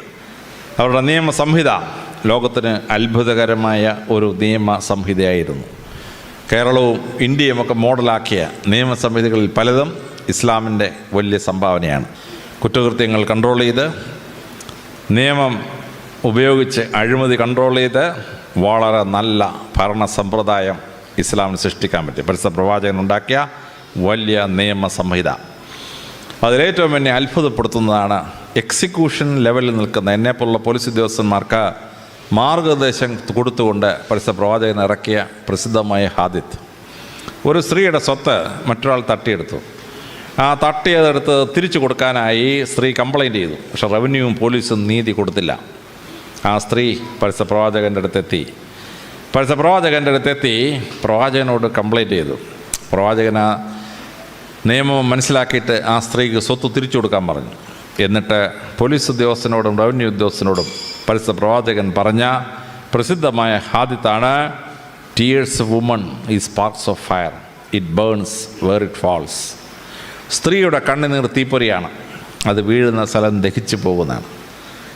അവരുടെ നിയമസംഹിത ലോകത്തിന് അത്ഭുതകരമായ ഒരു നിയമസംഹിതയായിരുന്നു. കേരളവും ഇന്ത്യയുമൊക്കെ മോഡലാക്കിയ നിയമസംഹിതകളിൽ പലതും ഇസ്ലാമിൻ്റെ വലിയ സംഭാവനയാണ്. കുറ്റകൃത്യങ്ങൾ കൺട്രോൾ ചെയ്ത്, നിയമം ഉപയോഗിച്ച് അഴിമതി കൺട്രോൾ ചെയ്ത് വളരെ നല്ല ഭരണ സമ്പ്രദായം ഇസ്ലാമിന് സൃഷ്ടിക്കാൻ പറ്റി. പരിശുദ്ധ പ്രവാചകൻ ഉണ്ടാക്കിയ വലിയ നിയമസംഹിത. അതിലേറ്റവും എന്നെ അത്ഭുതപ്പെടുത്തുന്നതാണ് എക്സിക്യൂഷൻ ലെവലിൽ നിൽക്കുന്ന എന്നെപ്പോലുള്ള പോലീസ് ഉദ്യോഗസ്ഥന്മാർക്ക് മാർഗനിർദ്ദേശം കൊടുത്തുകൊണ്ട് പരിശുദ്ധ പ്രവാചകൻ ഇറക്കിയ പ്രസിദ്ധമായ ഹാദിത്ത്. ഒരു സ്ത്രീയുടെ സ്വത്ത് മറ്റൊരാൾ തട്ടിയെടുത്തു. ആ തട്ടിയതെടുത്ത് തിരിച്ചു കൊടുക്കാനായി സ്ത്രീ കംപ്ലൈൻറ്റ് ചെയ്തു. പക്ഷെ റവന്യൂവും പോലീസും നീതി കൊടുത്തില്ല. ആ സ്ത്രീ പരിശുദ്ധ പ്രവാചകൻ്റെ അടുത്തെത്തി. പ്രവാചകനോട് കംപ്ലൈൻറ്റ് ചെയ്തു. പ്രവാചകൻ ആ നിയമം മനസ്സിലാക്കിയിട്ട് ആ സ്ത്രീക്ക് സ്വത്ത് തിരിച്ചു കൊടുക്കാൻ പറഞ്ഞു. എന്നിട്ട് പോലീസ് ഉദ്യോഗസ്ഥനോടും റവന്യൂ ഉദ്യോഗസ്ഥനോടും പരിശുദ്ധ പ്രവാചകൻ പറഞ്ഞ പ്രസിദ്ധമായ ഹാദിത്താണ്, ടീയേഴ്സ് വുമൺ ഈ sparks of fire, it burns where it falls. സ്ത്രീയുടെ കണ്ണുനീർ തീപ്പൊരിയാണ്, അത് വീഴുന്ന സ്ഥലം ദഹിച്ചു പോകുന്നതാണ്.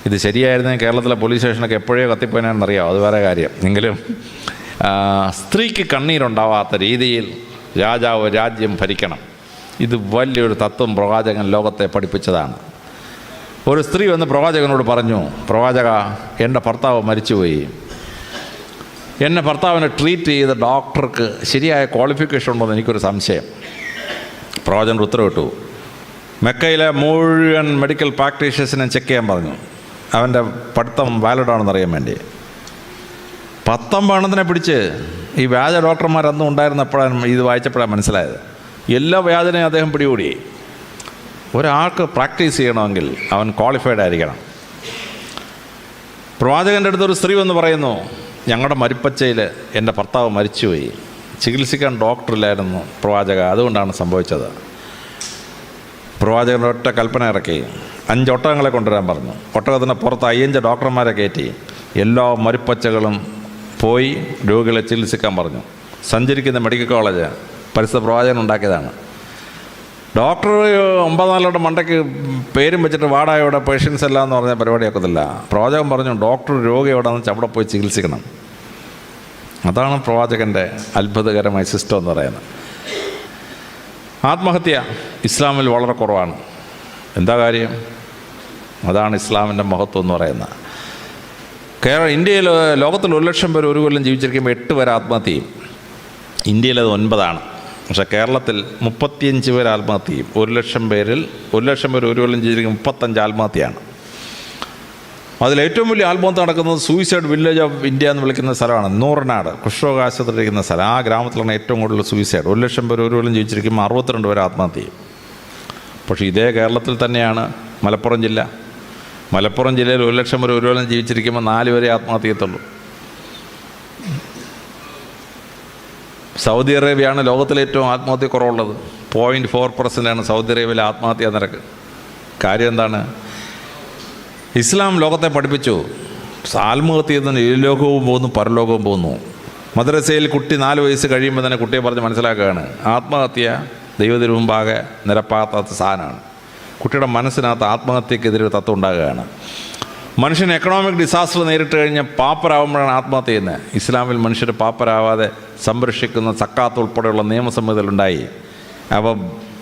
ഇത് ശരിയായിരുന്നെങ്കിൽ കേരളത്തിലെ പോലീസ് സ്റ്റേഷനൊക്കെ എപ്പോഴേ കത്തിപ്പോയാണെന്നറിയാം, അത് വേറെ കാര്യം. എങ്കിലും സ്ത്രീക്ക് കണ്ണീരുണ്ടാവാത്ത രീതിയിൽ രാജാവ് രാജ്യം ഭരിക്കണം. ഇത് വലിയൊരു തത്വം പ്രവാചകൻ ലോകത്തെ പഠിപ്പിച്ചതാണ്. ഒരു സ്ത്രീ വന്ന് പ്രവാചകനോട് പറഞ്ഞു, പ്രവാചക, എൻ്റെ ഭർത്താവ് മരിച്ചുപോയി. എന്നെ ഭർത്താവിനെ ട്രീറ്റ് ചെയ്ത ഡോക്ടർക്ക് ശരിയായ ക്വാളിഫിക്കേഷൻ ഉണ്ടോ എന്ന് എനിക്കൊരു സംശയം. പ്രവാചകൻ ഉത്തരവിട്ടു, മെക്കയിലെ മുഴുവൻ മെഡിക്കൽ പ്രാക്ടീഷേഴ്സിനെ ചെക്ക് ചെയ്യാൻ പറഞ്ഞു. അവൻ്റെ പഠിത്തം വാലിഡാണെന്ന് അറിയാൻ വേണ്ടി. 19 പിടിച്ച് ഈ വ്യാജ ഡോക്ടർമാരൊന്നും ഉണ്ടായിരുന്നപ്പോഴാണ് ഇത് വായിച്ചപ്പോഴാണ് മനസ്സിലായത്. എല്ലാ വ്യാജനെയും അദ്ദേഹം പിടികൂടി. ഒരാൾക്ക് പ്രാക്ടീസ് ചെയ്യണമെങ്കിൽ അവൻ ക്വാളിഫൈഡ് ആയിരിക്കണം. പ്രവാചകൻ്റെ അടുത്തൊരു സ്ത്രീ വന്ന് പറയുന്നു, ഞങ്ങളുടെ മരിപ്പച്ചയിൽ എൻ്റെ ഭർത്താവ് മരിച്ചുപോയി, ചികിത്സിക്കാൻ ഡോക്ടറില്ലായിരുന്നു പ്രവാചക, അതുകൊണ്ടാണ് സംഭവിച്ചത്. പ്രവാചകൻ്റെ ഒറ്റ കൽപ്പന ഇറക്കി, 5 ഒട്ടകങ്ങളെ കൊണ്ടുവരാൻ പറഞ്ഞു. ഒട്ടകത്തിൻ്റെ പുറത്ത് 5 ഡോക്ടർമാരെ കയറ്റി എല്ലാ മരിപ്പച്ചകളും പോയി രോഗികളെ ചികിത്സിക്കാൻ പറഞ്ഞു. സഞ്ചരിക്കുന്ന മെഡിക്കൽ കോളേജ് പരിശുദ്ധ പ്രവാചകൻ ഉണ്ടാക്കിയതാണ്. ഡോക്ടർ 9 മണ്ടയ്ക്ക് പേരും വെച്ചിട്ട് വാടായോടെ പേഷ്യൻസ് എല്ലാം എന്ന് പറഞ്ഞ പരിപാടിയാക്കത്തില്ല. പ്രവാചകൻ പറഞ്ഞു, ഡോക്ടർ രോഗി എവിടെയാണെന്ന് വെച്ചാൽ അവിടെ പോയി ചികിത്സിക്കണം. അതാണ് പ്രവാചകൻ്റെ അത്ഭുതകരമായ സിസ്റ്റം എന്ന് പറയുന്നത്. ആത്മഹത്യ ഇസ്ലാമിൽ വളരെ കുറവാണ്. എന്താ കാര്യം? അതാണ് ഇസ്ലാമിൻ്റെ മഹത്വം എന്ന് പറയുന്നത്. ഇന്ത്യയിൽ ലോകത്തിൽ 1 ലക്ഷം പേർ ഒരു കൊല്ലം ജീവിച്ചിരിക്കുമ്പോൾ 8 പേർ ആത്മഹത്യ ചെയ്യും. ഇന്ത്യയിലത് 9ആണ്. പക്ഷേ കേരളത്തിൽ 35 പേർ ആത്മഹത്യ ചെയ്യും. 1 ലക്ഷം പേർ ഒരു കൊല്ലം ജീവിച്ചിരിക്കുമ്പോൾ 35 ആത്മഹത്യയാണ്. അതിലേറ്റവും വലിയ ആത്മഹത്യ നടക്കുന്നത് സൂയിസൈഡ് വില്ലേജ് ഓഫ് ഇന്ത്യ എന്ന് വിളിക്കുന്ന സ്ഥലമാണ്. നൂറനാട് കുഷ്ഠരോഗാശുപത്രിയിരിക്കുന്ന സ്ഥലം. ആ ഗ്രാമത്തിലാണ് ഏറ്റവും കൂടുതൽ സൂയിസൈഡ്. 1 ലക്ഷം പേർ ഒരു കൊല്ലം ജീവിച്ചിരിക്കുമ്പോൾ 62 പേർ ആത്മഹത്യ ചെയ്യും. പക്ഷേ ഇതേ കേരളത്തിൽ തന്നെയാണ് മലപ്പുറം ജില്ല. മലപ്പുറം ജില്ലയിൽ 1 ലക്ഷം പേർ ഒരു കൊല്ലം ജീവിച്ചിരിക്കുമ്പോൾ 4 പേരെ ആത്മഹത്യ ചെയ്യത്തുള്ളൂ. സൗദി അറേബ്യയാണ് ലോകത്തിലെ ഏറ്റവും ആത്മഹത്യ കുറവുള്ളത്. 0.4% സൗദി അറേബ്യയിലെ ആത്മഹത്യാ നിരക്ക്. കാര്യം എന്താണ്? ഇസ്ലാം ലോകത്തെ പഠിപ്പിച്ചു, ആത്മഹത്യ ചെയ്യുന്നതിന് ലോകവും പോകുന്നു, പരലോകവും പോകുന്നു. മദ്രസയിൽ കുട്ടി 4 വയസ്സ് കഴിയുമ്പോൾ തന്നെ കുട്ടിയെ പറഞ്ഞ് മനസ്സിലാക്കുകയാണ്, ആത്മഹത്യ ദൈവത്തിന് മുമ്പാകെ നിരപ്പാകാത്ത സാധനമാണ്. കുട്ടിയുടെ മനസ്സിനകത്ത് ആത്മഹത്യക്കെതിരെ തത്വം ഉണ്ടാകുകയാണ്. മനുഷ്യൻ എക്കണോമിക് ഡിസാസ്റ്റർ നേരിട്ട് കഴിഞ്ഞ് പാപ്പരാകുമ്പോഴാണ് ആത്മഹത്യ ചെയ്യുന്നത്. ഇസ്ലാമിൽ മനുഷ്യർ പാപ്പരാവാതെ സംരക്ഷിക്കുന്ന സക്കാത്ത് ഉൾപ്പെടെയുള്ള നിയമസംഹിതകളുണ്ടായി. അപ്പോൾ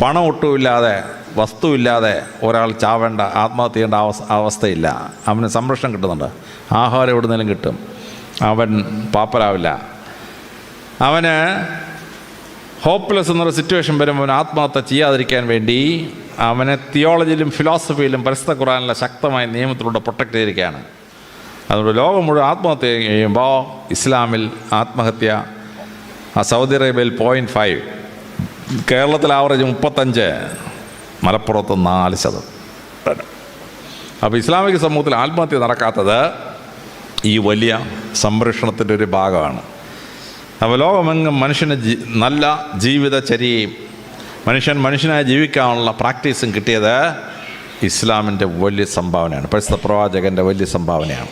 പണം ഒട്ടുമില്ലാതെ വസ്തുവില്ലാതെ ഒരാൾ ചാവേണ്ട, ആത്മഹത്യ ചെയ്യേണ്ട അവസ്ഥയില്ല. അവന് സംരക്ഷണം കിട്ടുന്നുണ്ട്, ആഹാരം എവിടുന്നേലും കിട്ടും, അവൻ പാപ്പരാവില്ല. അവന് ഹോപ്പ്ലെസ് എന്നൊരു സിറ്റുവേഷൻ വരുമ്പോൾ അവൻ ആത്മഹത്യ ചെയ്യാതിരിക്കാൻ വേണ്ടി അവനെ തിയോളജിയിലും ഫിലോസഫിയിലും പരിശുദ്ധ ഖുർആനിലെ ശക്തമായ നിയമത്തിലൂടെ പ്രൊട്ടക്റ്റ് ചെയ്തിരിക്കുകയാണ്. അതുകൊണ്ട് ലോകം മുഴുവൻ ആത്മഹത്യ ചെയ്യുമ്പോൾ ഇസ്ലാമിൽ ആത്മഹത്യ സൗദി അറേബ്യയിൽ 0.5, കേരളത്തിൽ ആവറേജ് 35, മലപ്പുറത്ത് 4%. അപ്പോൾ ഇസ്ലാമിക സമൂഹത്തിൽ ആത്മഹത്യ നടക്കാത്തത് ഈ വലിയ സംരക്ഷണത്തിൻ്റെ ഒരു ഭാഗമാണ്. അപ്പോൾ ലോകമെങ്ങും മനുഷ്യന് നല്ല ജീവിതചര്യയും മനുഷ്യനായി ജീവിക്കാനുള്ള പ്രാക്ടീസും കിട്ടിയത് ഇസ്ലാമിൻ്റെ വലിയ സംഭാവനയാണ്, പരിശുദ്ധ പ്രവാചകൻ്റെ വലിയ സംഭാവനയാണ്.